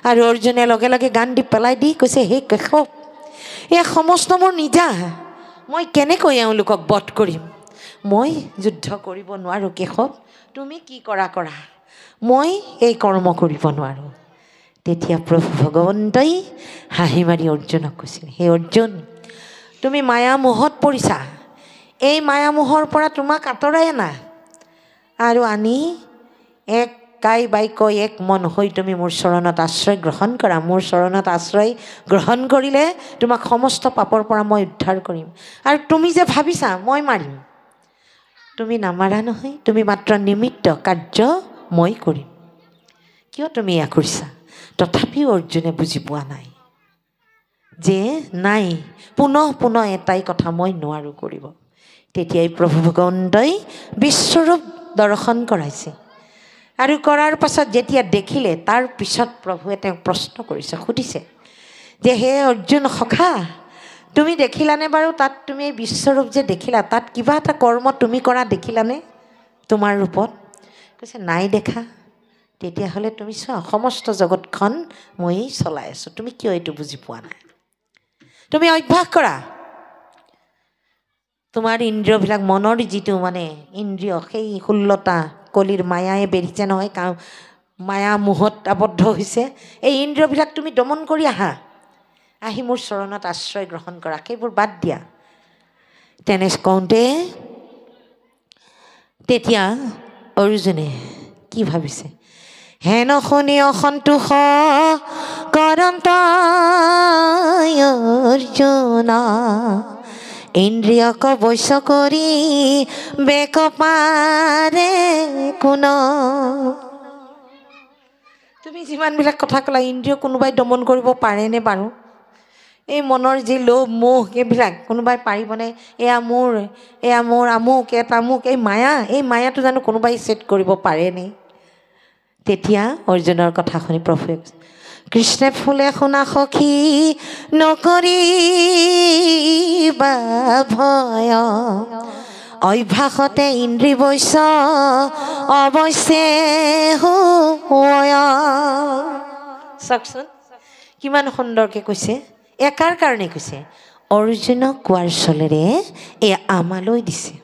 আৰু অৰ্জুনে লগে লগে গান দি পেলাই দি কৈছে, হে কেশৱ, এয়া সমস্ত মোৰ নিজা, মই কেনেকৈ এওঁলোকক বধ কৰিম? মই যুদ্ধ কৰিব নোৱাৰোঁ কেশৱ, তুমি কি কৰা, মই এই কৰ্ম কৰিব নোৱাৰোঁ। তেতিয়া প্ৰভু ভগৱন্তই হাঁহি মাৰি অৰ্জুনক কৈছিল, হে অৰ্জুন, তুমি মায়ামোহত পৰিছা, এই মায়ামোহৰ পৰা তোমাক আঁতৰাই আনা, আৰু আনি এক কাই বাক্য এক মন হৈ তুমি মোৰ চৰণত আশ্ৰয় গ্ৰহণ কৰা। মোৰ চৰণত আশ্ৰয় গ্ৰহণ কৰিলে তোমাক সমস্ত পাপৰ পৰা মই উদ্ধাৰ কৰিম। আৰু তুমি যে ভাবিছা মই মাৰিম, তুমি নামাৰা নহয়, তুমি মাত্ৰ নিমিত্ত, কাৰ্য মই কৰিম। কিয় তুমি এয়া কৰিছা? তথাপিও অৰ্জুনে বুজি পোৱা নাই, যে নাই, পুনঃ এটাই কথা মই নোৱাৰোঁ কৰিব। তেতিয়াই প্ৰভু ভগৱন্তই বিশ্বৰূপ দৰ্শন কৰাইছে। আৰু কৰাৰ পাছত যেতিয়া দেখিলে, তাৰ পিছত প্ৰভুৱে তেওঁক প্ৰশ্ন কৰিছে, সুধিছে যে হে অৰ্জুন সখা, তুমি দেখিলানে বাৰু তাত, তুমি বিশ্বৰূপ যে দেখিলা, তাত কিবা এটা কৰ্ম তুমি কৰা দেখিলানে তোমাৰ ৰূপত? কৈছে নাই দেখা। তেতিয়াহ'লে তুমি চোৱা, সমস্ত জগতখন মই চলাই আছোঁ, তুমি কিয় এইটো বুজি পোৱা নাই? তুমি অভ্যাস কৰা, তোমাৰ ইন্দ্ৰিয়বিলাক, মনৰ যিটো মানে ইন্দ্ৰিয়, সেই 16টা কলিৰ মায়াই বেৰিছে নহয়, মায়া মোহত আবদ্ধ হৈছে, এই ইন্দ্ৰিয়বিলাক তুমি দমন কৰি আহা, আহি মোৰ চৰণত আশ্ৰয় গ্ৰহণ কৰা, সেইবোৰ বাদ দিয়া। তেনে কওঁতে তেতিয়া অৰ্জুনে কি ভাবিছে হেন শুনি অসন্তোষ কৰন্ত অৰ্জুনা ইন্দ্ৰিয়ক বৈশ্য কৰি বেক পাৰে কোন তুমি যিমানবিলাক কথা ক'লা ইন্দ্ৰিয় কোনোবাই দমন কৰিব পাৰেনে বাৰু এই মনৰ যি লোভ মোহ এইবিলাক কোনোবাই পাৰিবনে এয়া মোৰ আমুক তামুক এই মায়াটো জানো কোনোবাই ছেট কৰিব পাৰেনে তেতিয়া অৰ্জুনৰ কথা শুনি প্ৰভুৱে কৃষ্ণে ফুলে শুনা সখী নকৰিবা ভয় অভ্যাসতে ইন্দ্ৰি বৈশ্য অৱশ্যে হয় চাওকচোন কিমান সুন্দৰকৈ কৈছে একাৰ কাৰণে কৈছে অৰ্জুনক কোৱাৰ চলেৰে এয়া আমালৈ দিছে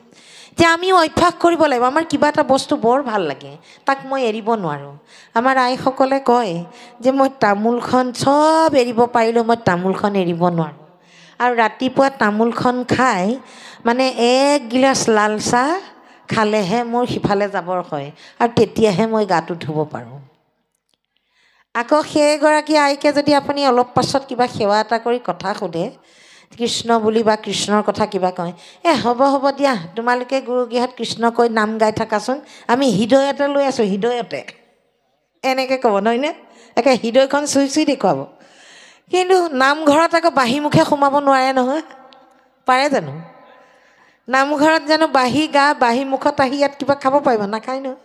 যে আমিও অভ্যাস কৰিব লাগিব আমাৰ কিবা এটা বস্তু বৰ ভাল লাগে তাক মই এৰিব নোৱাৰোঁ আমাৰ আইসকলে কয় যে মই তামোলখন চব এৰিব পাৰিলেও মই তামোলখন এৰিব নোৱাৰোঁ আৰু ৰাতিপুৱা তামোলখন খাই মানে এক গিলাচ লাল চাহ খালেহে মোৰ সিফালে যাবৰ হয় আৰু তেতিয়াহে মই গাটো ধুব পাৰোঁ আকৌ সেইগৰাকী আইকে যদি আপুনি অলপ পাছত কিবা সেৱা এটা কৰি কথা সোধে কৃষ্ণ বুলি বা কৃষ্ণৰ কথা কিবা কয় হ'ব দিয়া তোমালোকে গুৰুগৃহত কৃষ্ণ কৈ নাম গাই থাকাচোন আমি হৃদয়তে লৈ আছোঁ হৃদয়তে এনেকৈ ক'ব নহয়নে একে হৃদয়খন চুই চুই দেখুৱাব কিন্তু নামঘৰত আকৌ বাঁহী মুখে সোমাব নোৱাৰে নহয় পাৰে জানো নামঘৰত জানো বাঁহী মুখত আহি ইয়াত কিবা খাব পাৰিব নাখায় নহয়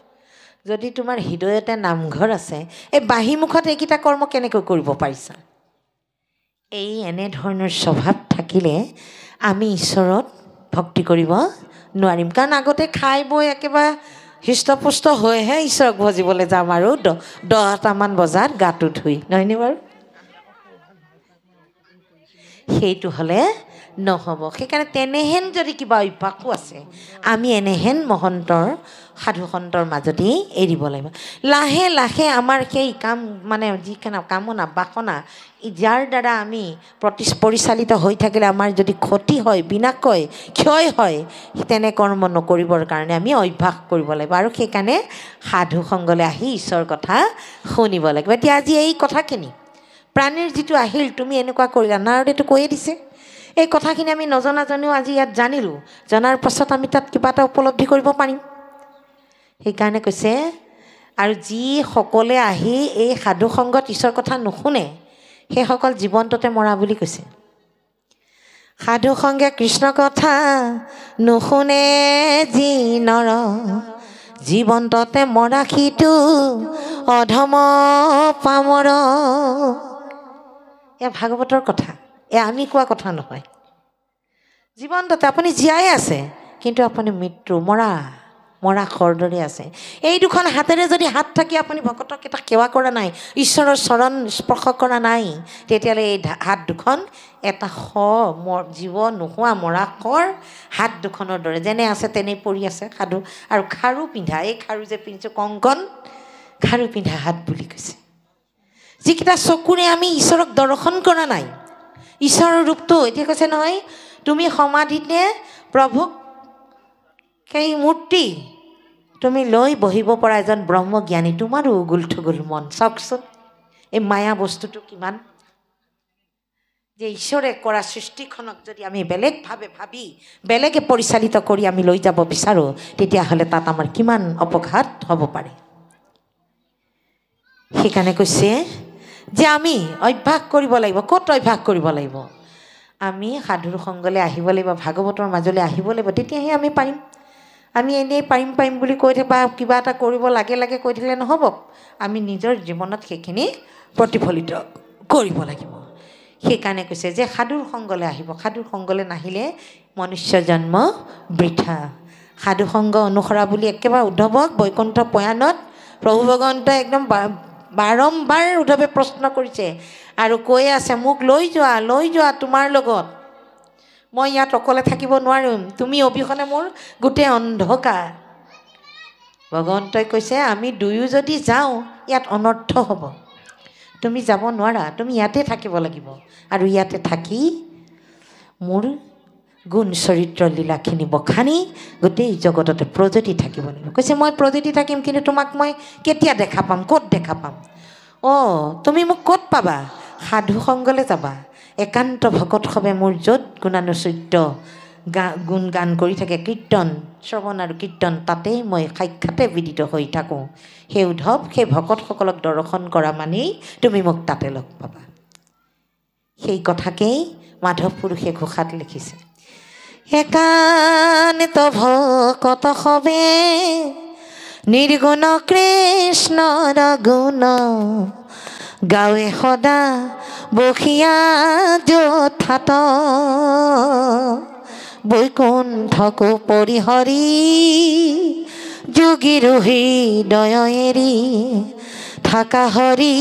যদি তোমাৰ হৃদয়তে নামঘৰ আছে এই বাঁহী মুখত এইকেইটা কৰ্ম কেনেকৈ কৰিব পাৰিছা এই এনেধৰণৰ স্বভাৱ থাকিলে আমি ঈশ্বৰত ভক্তি কৰিব নোৱাৰিম কাৰণ আগতে খাই বৈ একেবাৰে হৃষ্টপুষ্ট হৈহে ঈশ্বৰক ভজিবলৈ যাম আৰু 10টামান বজাত গাটো ধুই নহয়নে বাৰু সেইটো হ'লে নহ'ব সেইকাৰণে তেনেহেন যদি কিবা অভ্যাসো আছে আমি এনেহেন মহন্তৰ সাধু সন্তৰ মাজতেই এৰিব লাগিব লাহে লাহে আমাৰ সেই কাম মানে যিখিনি কামনা বাসনা যাৰ দ্বাৰা আমি পৰিচালিত হৈ থাকিলে আমাৰ যদি ক্ষতি হয় বিনাশয় ক্ষয় হয় তেনে কৰ্ম নকৰিবৰ কাৰণে আমি অভ্যাস কৰিব লাগিব আৰু সেইকাৰণে সাধু সংগলৈ আহি ঈশ্বৰৰ কথা শুনিব লাগিব এতিয়া আজি এই কথাখিনি প্ৰাণীৰ যিটো আহিল তুমি এনেকুৱা কৰিলা নাৰদেতো কৈয়ে দিছে এই কথাখিনি আমি নজনাজনেও আজি ইয়াত জানিলোঁ জনাৰ পাছত আমি তাত কিবা এটা উপলব্ধি কৰিব পাৰিম সেইকাৰণে কৈছে আৰু যিসকলে আহি এই সাধু সংগত ঈশ্বৰৰ কথা নুশুনে সেইসকল জীৱন্ততে মৰা বুলি কৈছে সাধু সংগে কৃষ্ণ কথা নুশুনে যি নৰ জীৱন্ততে মৰা সিটো অধম পামৰ এয়া ভাগৱতৰ কথা এয়া আমি কোৱা কথা নহয় জীৱন্ততে আপুনি জীয়াই আছে কিন্তু আপুনি মৃত্যু মৰা খৰদৰে আছে এই দুখন হাতেৰে যদি হাত থাকি আপুনি ভকতক এটা সেৱা কৰা নাই ঈশ্বৰৰ চৰণ স্পৰ্শ কৰা নাই তেতিয়াহ'লে এই হাত দুখন এটা জীৱ নোহোৱা মৰা খৰ হাত দুখনৰ দৰে যেনে আছে তেনেই পৰি আছে সাধু আৰু খাৰু পিন্ধা এই খাৰু যে পিন্ধিছোঁ কংকণ খাৰু পিন্ধা হাত বুলি কৈছে যিকেইটা চকুৰে আমি ঈশ্বৰক দৰ্শন কৰা নাই ঈশ্বৰৰ ৰূপটো এতিয়া কৈছে নহয় তুমি সমাধিতে প্ৰভুক সেই মূৰ্তি তুমি লৈ বহিব পৰা এজন ব্ৰহ্মজ্ঞানী তোমাৰো উগুল থুগুল মন চাওকচোন এই মায়া বস্তুটো কিমান যে ঈশ্বৰে কৰা সৃষ্টিখনক যদি আমি বেলেগভাৱে ভাবি বেলেগে পৰিচালিত কৰি আমি লৈ যাব বিচাৰোঁ তেতিয়াহ'লে তাত আমাৰ কিমান অপঘাত হ'ব পাৰে সেইকাৰণে কৈছে যে আমি অভ্যাস কৰিব লাগিব ক'ত অভ্যাস কৰিব লাগিব আমি সাধুৰ সংগলৈ আহিব লাগিব ভাগৱতৰ মাজলৈ আহিব লাগিব তেতিয়াহে আমি পাৰিম আমি এনেই পাৰিম বুলি কৈ বা কিবা এটা কৰিব লাগে কৈ থাকিলে নহ'ব আমি নিজৰ জীৱনত সেইখিনি প্ৰতিফলিত কৰিব লাগিব সেইকাৰণে কৈছে যে সাধুৰ সংগলৈ আহিব সাধুৰ সংগলৈ নাহিলে মনুষ্য জন্ম বৃথা সাধু সংগ অনুসৰা বুলি একেবাৰে উদ্ধৱক বৈকুণ্ঠ পয়ানত প্ৰভু ভগৱন্তই একদম বাৰম্বাৰ উদ্ধৱে প্ৰশ্ন কৰিছে আৰু কৈ আছে মোক লৈ যোৱা তোমাৰ লগত মই ইয়াত অকলে থাকিব নোৱাৰিম তুমি অবিহনে মোৰ গোটেই অন্ধকাৰ ভগৱন্তই কৈছে আমি দুয়ো যদি যাওঁ ইয়াত অনৰ্থ হ'ব তুমি যাব নোৱাৰা তুমি ইয়াতে থাকিব লাগিব আৰু ইয়াতে থাকি মোৰ গুণ চৰিত্ৰ লীলাখিনি বখানি গোটেই জগততে প্ৰজ্যোতি থাকিব লাগিব। কৈছে মই প্ৰজ্যোতি থাকিম, কিন্তু তোমাক মই কেতিয়া দেখা পাম, ক'ত দেখা পাম? অঁ, তুমি মোক ক'ত পাবা? সাধু সংগলৈ যাবা, একান্ত ভকত সবে মোৰ য'ত গুণানুচৰিত্ৰ গুণ গান কৰি থাকে, কীৰ্তন শ্ৰৱণ আৰু কীৰ্তন, তাতেই মই সাক্ষাতে বিদিত হৈ থাকোঁ। সেই উদ্ধৱ, সেই ভকতসকলক দৰ্শন কৰা মানেই তুমি মোক তাতে লগ পাবা। সেই কথাকেই মাধৱ পুৰুষে ঘোষাত লিখিছে। একান্ত ভকত সবে নিৰ্গুণ কৃষ্ণৰ গুণ, গাৱে সদা বসিয়া যথাত, বৈকুণ্ঠকো পৰিহৰি যোগীৰ হৃদয় এৰি, থাকা হৰি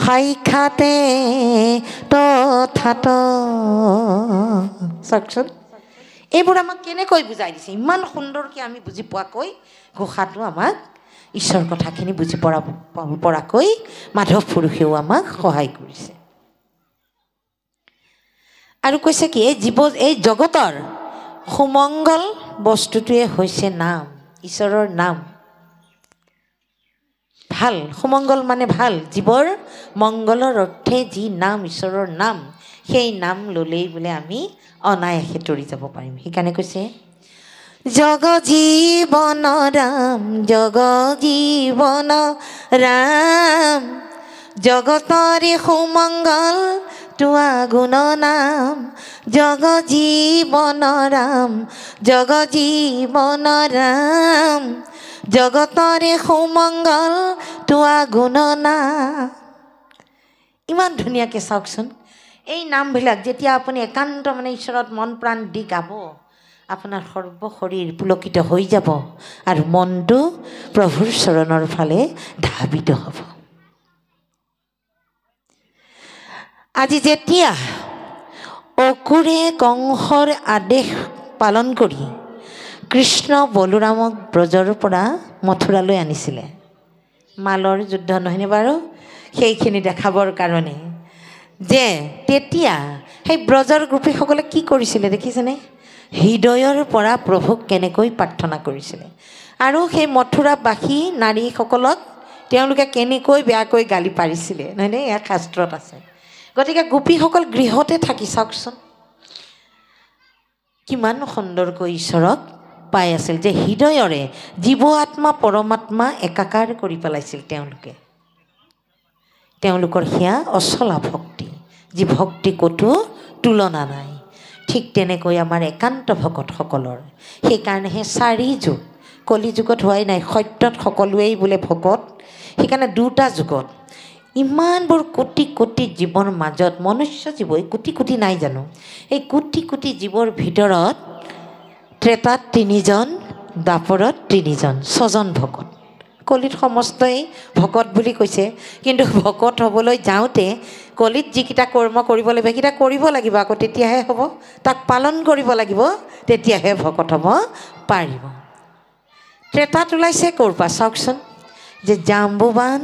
সাক্ষাতে তথাত। চাওকচোন, এইবোৰ আমাক কেনেকৈ বুজাই দিছে, ইমান সুন্দৰকৈ আমি বুজি পোৱাকৈ ঘোষাটো আমাক ঈশ্বৰ কথাখিনি বুজি পৰাকৈ মাধৱ পুৰুষেও আমাক সহায় কৰিছে। আৰু কৈছে কি, এই জগতৰ সুমংগল বস্তুটোৱে হৈছে নাম, ঈশ্বৰৰ নাম। ভাল, সুমংগল মানে ভাল, জীৱৰ মংগলৰ অৰ্থে যি নাম, ঈশ্বৰৰ নাম, সেই নাম ল'লেই বোলে আমি অনায়াসে তৰি যাব পাৰিম। সেইকাৰণে কৈছে জগ জীৱন ৰাম, জগ জীৱন ৰাম, জগতৰে সুমংগল তোৱা গুণ নাম, জগ জীৱন ৰাম, জগ জীৱন ৰাম, জগতৰে সুমংগল তোৱা গুণ নাম। ইমান ধুনীয়াকৈ চাওকচোন, এই নামবিলাক যেতিয়া আপুনি একান্ত মানে ঈশ্বৰত মন প্ৰাণ দি গাব, আপোনাৰ সৰ্ব শৰীৰ পুলকিত হৈ যাব আৰু মনটো প্ৰভুৰ চৰণৰ ফালে ধাৱিত হ'ব। আজি যেতিয়া অকুৰে কংসৰ আদেশ পালন কৰি কৃষ্ণ বলোৰামক ব্ৰজৰ পৰা মথুৰালৈ আনিছিলে, মালৰ যুদ্ধ নহয়নে বাৰু, সেইখিনি দেখাবৰ কাৰণে, যে তেতিয়া সেই ব্ৰজৰ গোপীসকলে কি কৰিছিলে দেখিছেনে? হৃদয়ৰ পৰা প্ৰভুক কেনেকৈ প্ৰাৰ্থনা কৰিছিলে, আৰু সেই মথুৰাবাসী নাৰীসকলক তেওঁলোকে কেনেকৈ বেয়াকৈ গালি পাৰিছিলে, নহয়নে? এয়া শাস্ত্ৰত আছে। গতিকে গোপীসকল গৃহতে থাকি চাওকচোন কিমান সুন্দৰকৈ ঈশ্বৰক পাই আছিল, যে হৃদয়ৰে জীৱ আত্মা পৰমাত্মা একাকাৰ কৰি পেলাইছিল তেওঁলোকে। তেওঁলোকৰ সেয়া অচলা ভক্তি, যি ভক্তি ক'তো তুলনা নাই। ঠিক তেনেকৈ আমাৰ একান্ত ভকতসকলৰ, সেইকাৰণেহে 4 যুগ, কলি যুগত হোৱাই নাই, সত্যত সকলোৱেই বোলে ভকত। সেইকাৰণে 2টা যুগত ইমানবোৰ কোটি কোটি জীৱৰ মাজত, মনুষ্য জীৱই কোটি কোটি নাই জানো, এই কোটি কোটি জীৱৰ ভিতৰত ত্ৰেতাত 3 জন, দ্বাপৰত 3 জন, 6 জন ভকত। কলিত সমস্তই ভকত বুলি কৈছে, কিন্তু ভকত হ'বলৈ যাওঁতে কলিত যিকেইটা কৰ্ম কৰিব লাগিব সেইকেইটা কৰিব লাগিব আকৌ, তেতিয়াহে হ'ব। তাক পালন কৰিব লাগিব, তেতিয়াহে ভকত হ'ব পাৰিব। ত্ৰেতাত ওলাইছে ক'ৰ পৰা চাওকচোন, যে জাম্বুবান,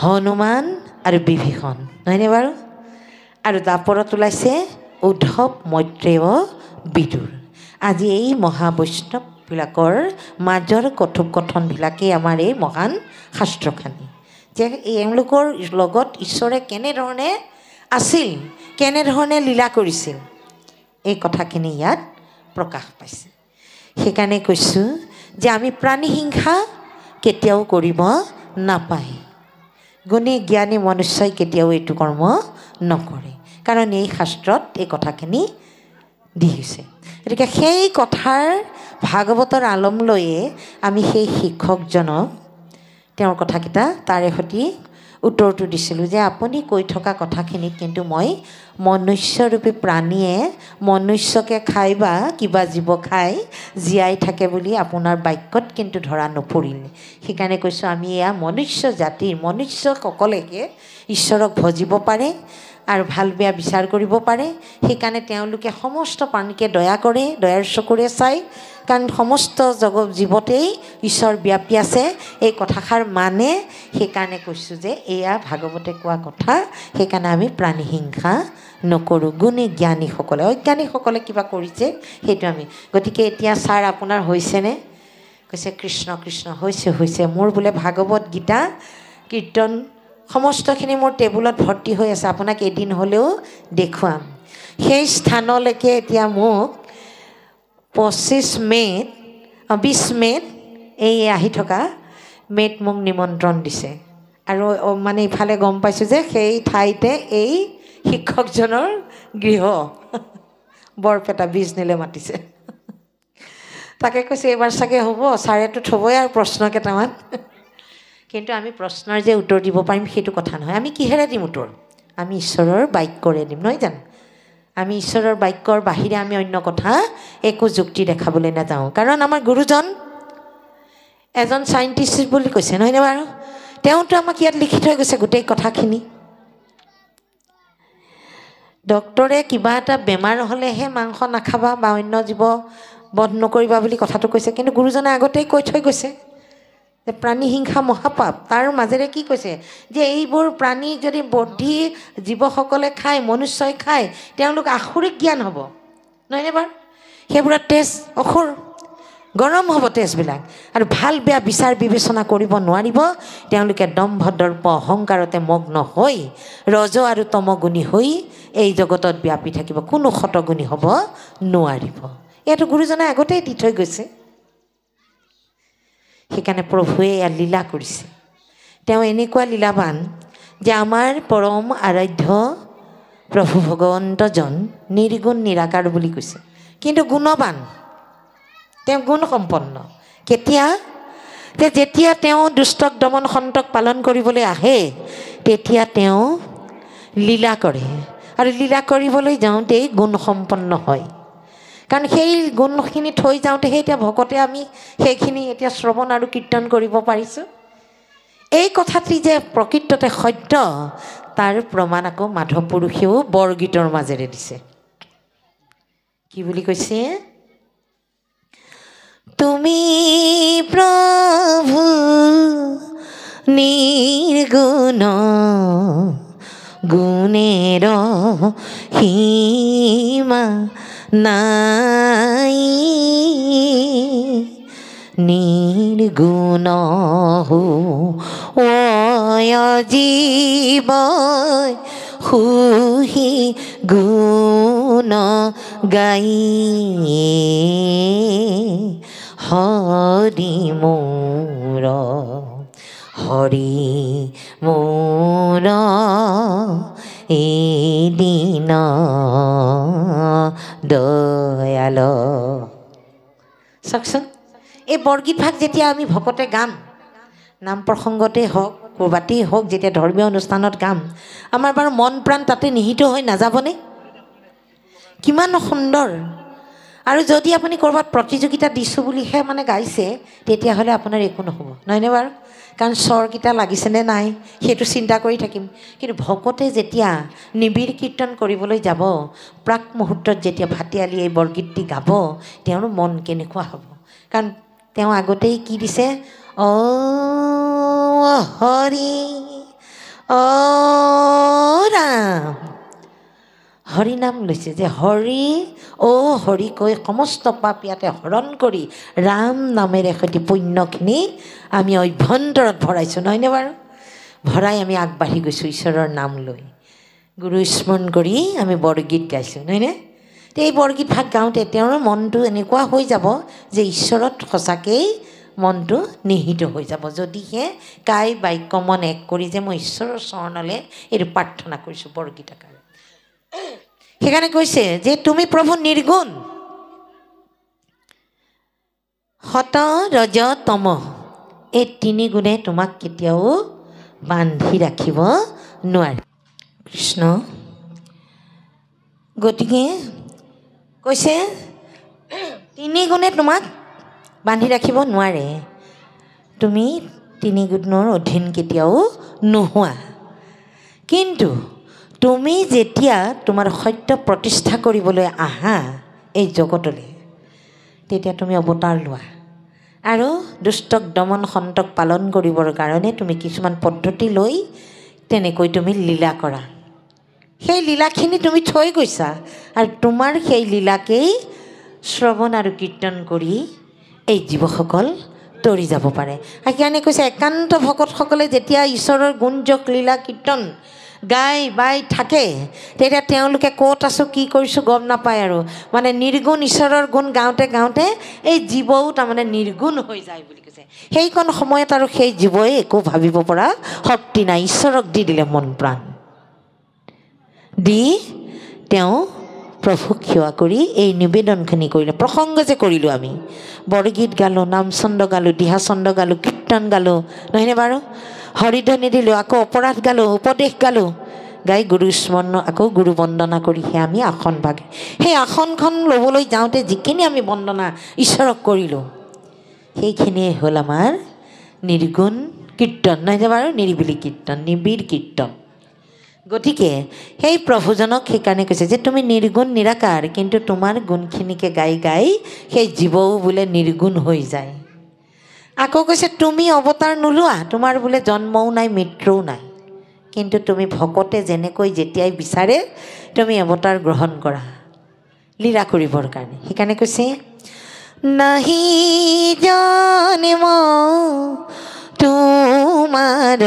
হনুমান আৰু বিভীষণ, নহয়নে বাৰু? আৰু দ্বাপৰত ওলাইছে উদ্ধৱ, মৈত্ৰেয়, বিদুৰ। আজি এই মহাবৈষ্ণৱবিলাকৰ মাজৰ কথোপকথনবিলাকেই আমাৰ এই মহান শাস্ত্ৰখানি, যে এওঁলোকৰ লগত ঈশ্বৰে কেনেধৰণে আছিল, কেনেধৰণে লীলা কৰিছিল, এই কথাখিনি ইয়াত প্ৰকাশ পাইছে। সেইকাৰণে কৈছোঁ যে আমি প্ৰাণী হিংসা কেতিয়াও কৰিব নাপায়। গুণী জ্ঞানী মনুষ্যই কেতিয়াও এইটো কৰ্ম নকৰে, কাৰণ এই শাস্ত্ৰত এই কথাখিনি দি হৈছে। গতিকে সেই কথাৰ ভাগৱতৰ আলম লৈয়ে আমি সেই শিক্ষকজনক তেওঁৰ কথাকেইটা তাৰে সৈতে উত্তৰটো দিছিলোঁ, যে আপুনি কৈ থকা কথাখিনিত কিন্তু মই মনুষ্যৰূপী প্ৰাণীয়ে মনুষ্যকে খাই বা কিবা জীৱ খাই জীয়াই থাকে বুলি আপোনাৰ বাক্যত কিন্তু ধৰা নপৰিল। সেইকাৰণে কৈছোঁ আমি এয়া মনুষ্য জাতিৰ, মনুষ্যসকলেহে ঈশ্বৰক ভজিব পাৰে আৰু ভাল বেয়া বিচাৰ কৰিব পাৰে। সেইকাৰণে তেওঁলোকে সমস্ত প্ৰাণীকে দয়া কৰে, দয়াৰ চকুৰে চায়, কাৰণ সমস্ত জীৱতেই ঈশ্বৰ ব্যাপী আছে এই কথাষাৰ মানে। সেইকাৰণে কৈছোঁ যে এয়া ভাগৱতে কোৱা কথা। সেইকাৰণে আমি প্ৰাণী হিংসা নকৰোঁ। গুণী জ্ঞানীসকলে, অজ্ঞানীসকলে কিবা কৰিছে সেইটো আমি। গতিকে এতিয়া ছাৰ আপোনাৰ হৈছেনে? কৈছে কৃষ্ণ কৃষ্ণ হৈছে। মোৰ বোলে ভাগৱত গীতা কীৰ্তন সমস্তখিনি মোৰ টেবুলত ভৰ্তি হৈ আছে, আপোনাক এদিন হ'লেও দেখুৱাম। সেই স্থানলৈকে এতিয়া মোক 20 মে'ত এই আহি থকা মে'ত মোক নিমন্ত্ৰণ দিছে। আৰু মানে ইফালে গম পাইছোঁ যে সেই ঠাইতে এই শিক্ষকজনৰ গৃহ বৰপেটা বিজনীলৈ মাতিছে। তাকে কৈছে এইবাৰ চাগে হ'ব, ছাৰেতো থ'বই আৰু প্ৰশ্ন কেইটামান। কিন্তু আমি প্ৰশ্নৰ যে উত্তৰ দিব পাৰিম সেইটো কথা নহয়। আমি কিহেৰে দিম উত্তৰ? আমি ঈশ্বৰৰ বাক্যৰে দিম, নহয় জানো? আমি ঈশ্বৰৰ বাক্যৰ বাহিৰে আমি অন্য কথা একো যুক্তি দেখাবলৈ নাযাওঁ। কাৰণ আমাৰ গুৰুজন এজন চাইণ্টিষ্ট বুলি কৈছে, নহয়নে বাৰু? তেওঁতো আমাক ইয়াত লিখি থৈ গৈছে গোটেই কথাখিনি। ডক্তৰে কিবা এটা বেমাৰ হ'লেহে মাংস নাখাবা বা অন্য জীৱ বধ নকৰিবা বুলি কথাটো কৈছে, কিন্তু গুৰুজনে আগতেই কৈ থৈ গৈছে যে প্ৰাণী হিংসা মহাপাপ। তাৰ মাজেৰে কি কৈছে যে এইবোৰ প্ৰাণী যদি বধি জীৱসকলে খায়, মনুষ্যই খায়, তেওঁলোক আসুৰিক জ্ঞান হ'ব, নহয়নে বাৰু? সেইবোৰত তেজ অসুৰ, গৰম হ'ব তেজবিলাক, আৰু ভাল বেয়া বিচাৰ বিবেচনা কৰিব নোৱাৰিব। তেওঁলোকে দম্ভ দৰ্প অহংকাৰতে মগ্ন হৈ ৰজ আৰু তমগুণী হৈ এই জগতত ব্যাপী থাকিব, কোনো শতগুণী হ'ব নোৱাৰিব। এইটো গুৰুজনে আগতেই দি থৈ গৈছে। সেইকাৰণে প্ৰভুৱে ইয়াত লীলা কৰিছে। তেওঁ এনেকুৱা লীলাবান যে আমাৰ পৰম আৰাধ্য প্ৰভু ভগৱন্তজন নিৰ্গুণ নিৰাকাৰ বুলি কৈছে, কিন্তু গুণবান। তেওঁ গুণ সম্পন্ন। কেতিয়া? যেতিয়া তেওঁ দুষ্টক দমন সন্তক পালন কৰিবলৈ আহে তেতিয়া তেওঁ লীলা কৰে, আৰু লীলা কৰিবলৈ যাওঁতেই গুণ সম্পন্ন হয়। কাৰণ সেই গুণখিনি থৈ যাওঁতেহে এতিয়া ভকতে আমি সেইখিনি এতিয়া শ্ৰৱণ আৰু কীৰ্তন কৰিব পাৰিছোঁ। এই কথাটি যে প্ৰকৃততে সত্য তাৰ প্ৰমাণ আকৌ মাধৱ পুৰুষেও বৰগীতৰ মাজেৰে দিছে। কি বুলি কৈছে? তুমি প্ৰভু নিৰ্গুণ গুণেৰ সীমা নাই, নিৰ্গুণ জীৱ সুহি গুণ গাই, হৰি মোৰ এদিন দয়াল। চাওকচোন, এই বৰগীত ভাগ যেতিয়া আমি ভকতে গাম, নাম প্ৰসংগতেই হওক ক'ৰবাতেই হওক, যেতিয়া ধৰ্মীয় অনুষ্ঠানত গাম, আমাৰ বাৰু মন প্ৰাণ তাতে নিহিত হৈ নাযাবনে? কিমান সুন্দৰ। আৰু যদি আপুনি ক'ৰবাত প্ৰতিযোগিতা দিছোঁ বুলিহে মানে গাইছে, তেতিয়াহ'লে আপোনাৰ একো নহ'ব, নহয়নে বাৰু? কাৰণ স্বৰকেইটা লাগিছেনে নাই সেইটো চিন্তা কৰি থাকিম। কিন্তু ভকতে যেতিয়া নিবিড় কীৰ্তন কৰিবলৈ যাব, প্ৰাক মুহূৰ্তত যেতিয়া ভাটিয়ালি এই বৰগীতটি গাব, তেওঁৰ মন কেনেকুৱা হ'ব? কাৰণ তেওঁ আগতেই কি দিছে? অ হৰি অ ৰাম, হৰি নাম লৈছে যে হৰি হৰি কৈ সমস্ত পাপ ইয়াতে হৰণ কৰি ৰাম নামেৰে সৈতে পুণ্যখিনি আমি অভ্যন্তৰত ভৰাইছোঁ, নহয়নে বাৰু? ভৰাই আমি আগবাঢ়ি গৈছোঁ ঈশ্বৰৰ নাম লৈ, গুৰু স্মৰণ কৰি আমি বৰগীত গাইছোঁ, নহয়নে? এই বৰগীত ভাগ গাওঁতে তেওঁৰ মনটো এনেকুৱা হৈ যাব যে ঈশ্বৰত সঁচাকেই মনটো নিহিত হৈ যাব, যদিহে কাই বাক্য মন এক কৰি যে মই ঈশ্বৰৰ চৰণলৈ এইটো প্ৰাৰ্থনা কৰিছোঁ বৰগীত আকাৰে। সেইকাৰণে কৈছে যে তুমি প্ৰভু নিৰ্গুণ, সত ৰজ তম, এই তিনি গুণে তোমাক কেতিয়াও বান্ধি ৰাখিব নোৱাৰে। কৃষ্ণ গতিকে কৈছে তিনি গুণে তোমাক বান্ধি ৰাখিব নোৱাৰে, তুমি তিনি গুণৰ অধীন কেতিয়াও নোহোৱা। কিন্তু তুমি যেতিয়া তোমাৰ সত্য প্ৰতিষ্ঠা কৰিবলৈ আহা এই জগতলৈ, তেতিয়া তুমি অৱতাৰ লোৱা আৰু দুষ্টক দমন সন্তক পালন কৰিবৰ কাৰণে তুমি কিছুমান পদ্ধতি লৈ তেনেকৈ তুমি লীলা কৰা। সেই লীলাখিনি তুমি থৈ গৈছা আৰু তোমাৰ সেই লীলাকেই শ্ৰৱণ আৰু কীৰ্তন কৰি এই জীৱসকল তৰি যাব পাৰে। সেইকাৰণে কৈছে একান্ত ভকতসকলে যেতিয়া ঈশ্বৰৰ গুণযোগ লীলা কীৰ্তন গাই বাই থাকে, তেতিয়া তেওঁলোকে ক'ত আছোঁ কি কৰিছোঁ গম নাপায় আৰু মানে নিৰ্গুণ ঈশ্বৰৰ গুণ গাওঁতে গাওঁতে এই জীৱও তাৰমানে নিৰ্গুণ হৈ যায় বুলি কৈছে। সেইকণ সময়ত আৰু সেই জীৱই একো ভাবিব পৰা শক্তি নাই। ঈশ্বৰক দি দিলে মন প্ৰাণ, দি তেওঁ প্ৰভুক সেৱা কৰি এই নিবেদনখিনি কৰিলে। প্ৰসংগ যে কৰিলোঁ আমি, বৰগীত গালোঁ, নামচন্দ গালোঁ, দিহাচন্দ গালোঁ, কীৰ্তন গালোঁ, নহয়নে বাৰু? হৰিধ্বনি দিলোঁ, আকৌ অপৰাধ গালোঁ, উপদেশ গালোঁ, গাই গুৰু স্মৰণ আকৌ গুৰু বন্দনা কৰিহে আমি আসন ভাগে। সেই আসনখন ল'বলৈ যাওঁতে যিখিনি আমি বন্দনা ঈশ্বৰক কৰিলোঁ, সেইখিনিয়ে হ'ল আমাৰ নিৰ্গুণ কীৰ্তন, নহয়নে বাৰু? নিৰিবিলি কীৰ্তন, নিবিড় কীৰ্তন। গতিকে সেই প্ৰভুজনক সেইকাৰণে কৈছে যে তুমি নিৰ্গুণ নিৰাকাৰ, কিন্তু তোমাৰ গুণখিনিকে গাই গাই সেই জীৱও বোলে নিৰ্গুণ হৈ যায়। আকৌ কৈছে তুমি অৱতাৰ নোলোৱা, তোমাৰ বোলে জন্মও নাই মৃত্যুও নাই, কিন্তু তুমি ভকতে যেনেকৈ যেতিয়াই বিচাৰে তুমি অৱতাৰ গ্ৰহণ কৰা লীলা কৰিবৰ কাৰণে। সেইকাৰণে কৈছে নাহি জন্ম তোমাৰ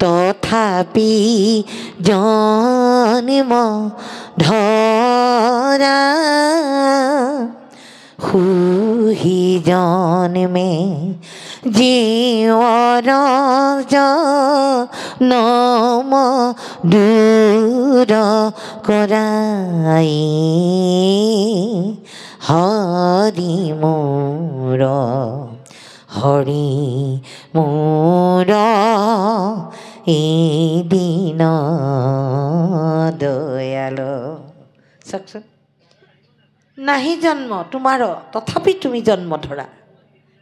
তথাপি জন্ম ধৰা, সুহি জন্মে জীৱৰ জনম দূৰ কৰাই, হৰি মোৰ হৰি মোৰ এদিন দয়াল। চাওকচোন, নাহি জন্ম তোমাৰ তথাপি তুমি জন্ম ধৰা।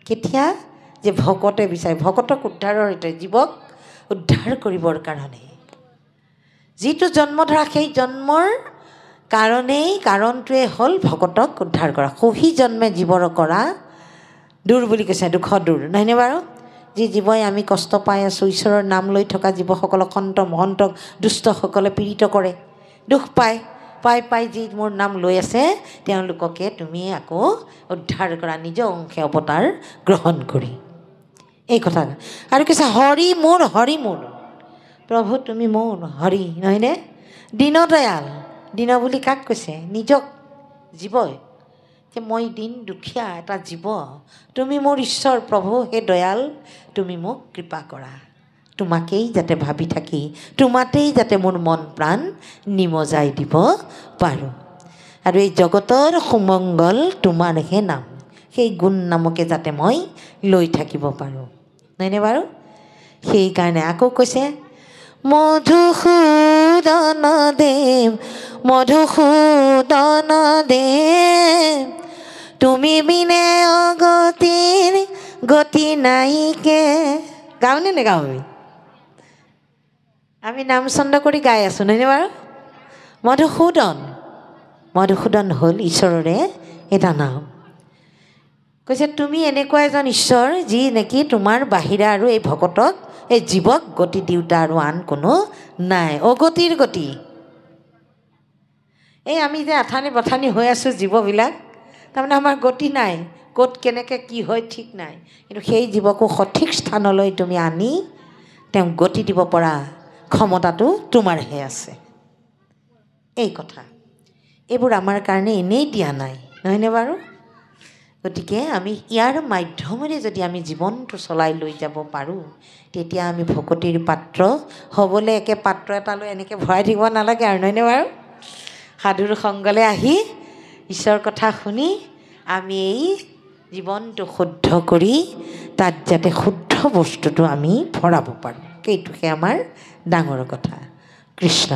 কেতিয়া? যে ভকতে বিচাৰে, ভকতক উদ্ধাৰৰ সৈতে জীৱক উদ্ধাৰ কৰিবৰ কাৰণে যিটো জন্ম ধৰা, সেই জন্মৰ কাৰণটোৱে হ'ল ভকতক উদ্ধাৰ কৰা। সহি জন্মে জীৱৰ কৰা দূৰ বুলি কৈছে, দুখ দূৰ, নহয়নে বাৰু? যি জীৱই আমি কষ্ট পাই আছোঁ, ঈশ্বৰৰ নাম লৈ থকা জীৱসকলক সন্ত মহন্তক দুষ্টসকলে পীড়িত কৰে, দুখ পায়, পাই যি মোৰ নাম লৈ আছে তেওঁলোককে তুমি আকৌ উদ্ধাৰ কৰা নিজ অংশে অৱতাৰ গ্ৰহণ কৰি। এই কথা আৰু কৈছে হৰি মোৰ হৰি মোৰ, প্ৰভু তুমি মোৰ হৰি, নহয়নে? দীনদয়াল, দীন বুলি কাক কৈছে? নিজক, জীৱই, যে মই দিন দুখীয়া এটা জীৱ, তুমি মোৰ ঈশ্বৰ প্ৰভু, হে দয়াল তুমি মোক কৃপা কৰা, তোমাকেই যাতে ভাবি থাকি তোমাতেই যাতে মোৰ মন প্ৰাণ নিমজাই দিব পাৰোঁ, আৰু এই জগতৰ সুমংগল তোমাৰহে নাম, সেই গুণ নামকে যাতে মই লৈ থাকিব পাৰোঁ, নহয়নে বাৰু? সেইকাৰণে আকৌ কৈছে মধুসূদন দেৱ, মধুসূদন দেৱ তুমি বিনে অগতিৰ গতি নাইকে। গাওঁনে নেগাওঁ? আমি নাম চন্দ কৰি গাই আছোঁ, নহয়নে বাৰু? মধুসূদন, মধুসূদন হ'ল ঈশ্বৰৰে এটা নাম। কৈছে তুমি এনেকুৱা এজন ঈশ্বৰ যি নেকি তোমাৰ বাহিৰা আৰু এই ভকতক এই জীৱক গতি দিওঁতা আৰু আন কোনো নাই, অগতিৰ গতি। এই আমি যে আঠানি বঠানি হৈ আছোঁ জীৱবিলাক, তাৰমানে আমাৰ গতি নাই, ক'ত কেনেকৈ কি হয় ঠিক নাই, কিন্তু সেই জীৱকো সঠিক স্থানলৈ তুমি আনি তেওঁক গতি দিব পৰা ক্ষমতাটো তোমাৰহে আছে। এই কথা এইবোৰ আমাৰ কাৰণে এনেই দিয়া নাই, নহয়নে বাৰু? গতিকে আমি ইয়াৰ মাধ্যমেৰে যদি আমি জীৱনটো চলাই লৈ যাব পাৰোঁ, তেতিয়া আমি ভকতিৰ পাত্ৰ হ'বলৈ একে পাত্ৰ এটালৈ এনেকৈ ভৰাই থাকিব নালাগে আৰু, নহয়নে বাৰু? সাধুৰ সংগলৈ আহি ঈশ্বৰৰ কথা শুনি আমি এই জীৱনটো শুদ্ধ কৰি তাত যাতে শুদ্ধ বস্তুটো আমি ভৰাব পাৰোঁ, সেইটোহে আমাৰ ডাঙৰ কথা। কৃষ্ণ।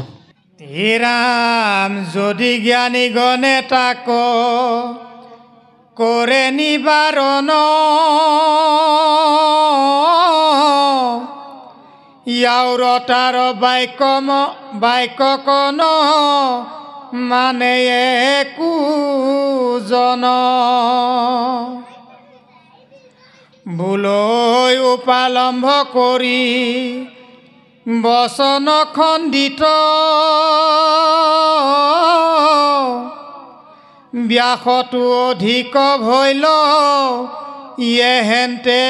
হে ৰাম যদি জ্ঞানী গণে তাক কৰে নিবাৰণ, ইয়াউৰতাৰ বাক্যকন মানে একো জন ভুলৈ উপালম্ভ কৰি বচন খণ্ডিত ব্যাসতো অধিক ভৈল ইয়েহেন্তে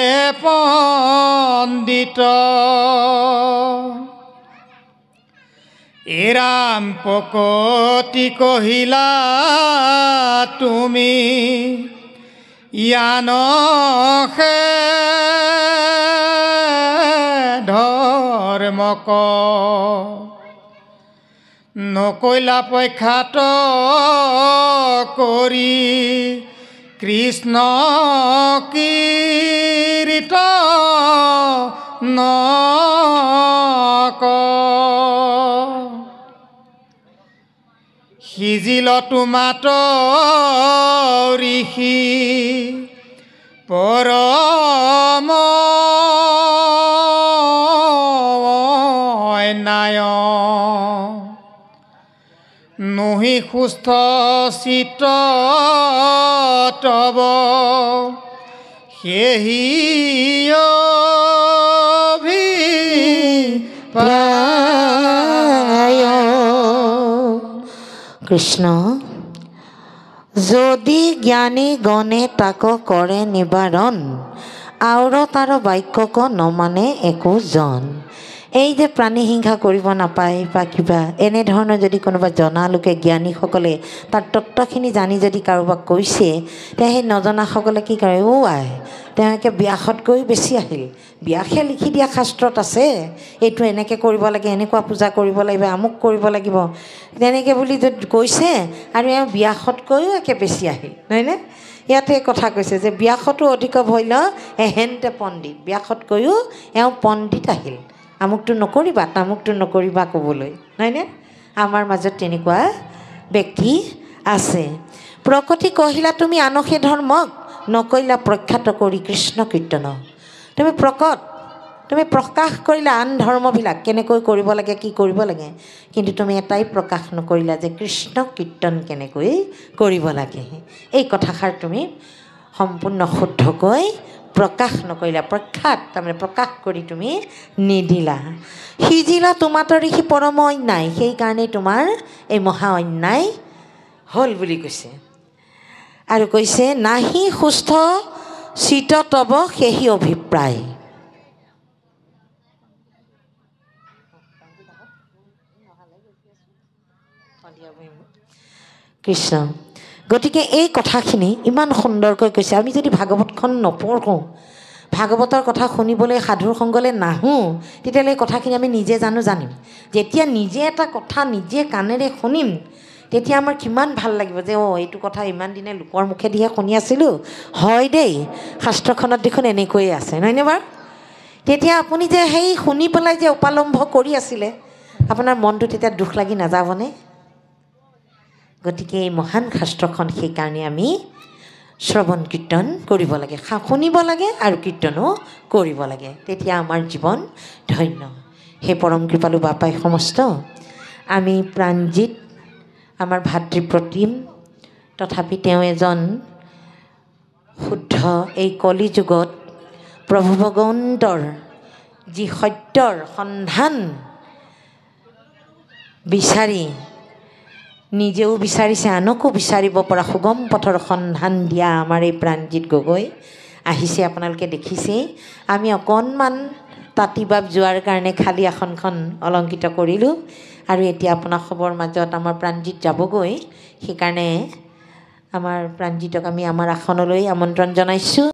পণ্ডিত এৰাম পকতি কহিলা তুমি ইয়ানহে ধৰ্মক নকৈলা প্ৰখ্যাত কৰি কৃষ্ণ কীৰ্তনক সিজিল তোমাত ঋষি পৰম অন্যায় নহি সুস্থ চিত্ত তব সেহি কৃষ্ণ যদি জ্ঞানী গণে তাক কৰে নিবাৰণ আউৰ তাৰ বাক্যক নমানে একো জন এই যে প্ৰাণী হিংসা কৰিব নাপায় বা কিবা এনেধৰণৰ যদি কোনোবা জনা লোকে জ্ঞানীসকলে তাৰ তত্ত্বখিনি জানি যদি কাৰোবাক কৈছে তে সেই নজনাসকলে কি কৰে আই তেওঁলোকে ব্যাসতকৈ বেছি আহিল ব্যাসে লিখি দিয়া শাস্ত্ৰত আছে এইটো এনেকৈ কৰিব লাগে এনেকুৱা পূজা কৰিব লাগিব আমুক কৰিব লাগিব তেনেকৈ বুলি যদি কৈছে আৰু এওঁ ব্যাসতকৈও একে বেছি আহিল নহয়নে ইয়াতে কথা কৈছে যে ব্যাসতো অধিক ভৈল এহেন্তে পণ্ডিত ব্যাসতকৈও এওঁ পণ্ডিত আহিল আমুকটো নকৰিবা তামুকটো নকৰিবা ক'বলৈ নহয়নে আমাৰ মাজত তেনেকুৱা ব্যক্তি আছে প্ৰকৃতি কহিলা তুমি আনসে ধৰ্মক নকৰিলা প্ৰখ্যাত কৰি কৃষ্ণ কীৰ্তন তুমি প্ৰকাশ কৰিলা আন ধৰ্মবিলাক কেনেকৈ কৰিব লাগে কি কৰিব লাগে কিন্তু তুমি এটাই প্ৰকাশ নকৰিলা যে কৃষ্ণ কীৰ্তন কেনেকৈ কৰিব লাগে এই কথাষাৰ তুমি সম্পূৰ্ণ শুদ্ধকৈ প্ৰকাশ নকৰিলা প্ৰখ্যাত তাৰমানে প্ৰকাশ কৰি তুমি নিদিলা সিজিলা তোমাতৰ ঋষি পৰম অন্যায় সেইকাৰণে তোমাৰ এই মহা অন্যায় হ'ল বুলি কৈছে আৰু কৈছে নাহি সুস্থ চিত তব সেহি অভিপ্ৰায় কৃষ্ণ গতিকে এই কথাখিনি ইমান সুন্দৰকৈ কৈছে আমি যদি ভাগৱতখন নপঢ়োঁ ভাগৱতৰ কথা শুনিবলৈ সাধুৰ সংগলৈ নাহোঁ তেতিয়াহ'লে এই কথাখিনি আমি নিজে জানিম যেতিয়া নিজে এটা কথা নিজে কাণেৰে শুনিম তেতিয়া আমাৰ কিমান ভাল লাগিব যে এইটো কথা ইমান দিনে লোকৰ মুখেদিহে শুনি আছিলোঁ হয় দেই শাস্ত্ৰখনত দেখোন এনেকৈয়ে আছে নহয়নে বাৰু তেতিয়া আপুনি যে সেই শুনি পেলাই যে উপালম্ভ কৰি আছিলে আপোনাৰ মনটো তেতিয়া দুখ লাগি নাযাবনে গতিকে এই মহান শাস্ত্ৰখন সেইকাৰণে আমি শ্ৰৱণ কীৰ্তন কৰিব লাগে শুনিব লাগে আৰু কীৰ্তনো কৰিব লাগে তেতিয়া আমাৰ জীৱন ধন্য সেই পৰম কৃপালু বাপাই সমস্ত আমি প্ৰাণজিত আমাৰ ভাতৃপ্ৰতিম তথাপি তেওঁ এজন শুদ্ধ এই কলিযুগত প্ৰভু ভগৱন্তৰ যি সত্যৰ সন্ধান বিচাৰি নিজেও বিচাৰিছে আনকো বিচাৰিব পৰা সুগম পথৰ সন্ধান দিয়া আমাৰ এই প্ৰাণজিত গগৈ আহিছে আপোনালোকে দেখিছেই আমি অকণমান তাঁতিবাব যোৱাৰ কাৰণে খালী আসনখন অলংকৃত কৰিলোঁ আৰু এতিয়া আপোনাক খবৰ মাজত আমাৰ প্ৰাণজিত যাবগৈ সেইকাৰণে আমাৰ প্ৰাণজিতক আমি আমাৰ আসনলৈ আমন্ত্ৰণ জনাইছোঁ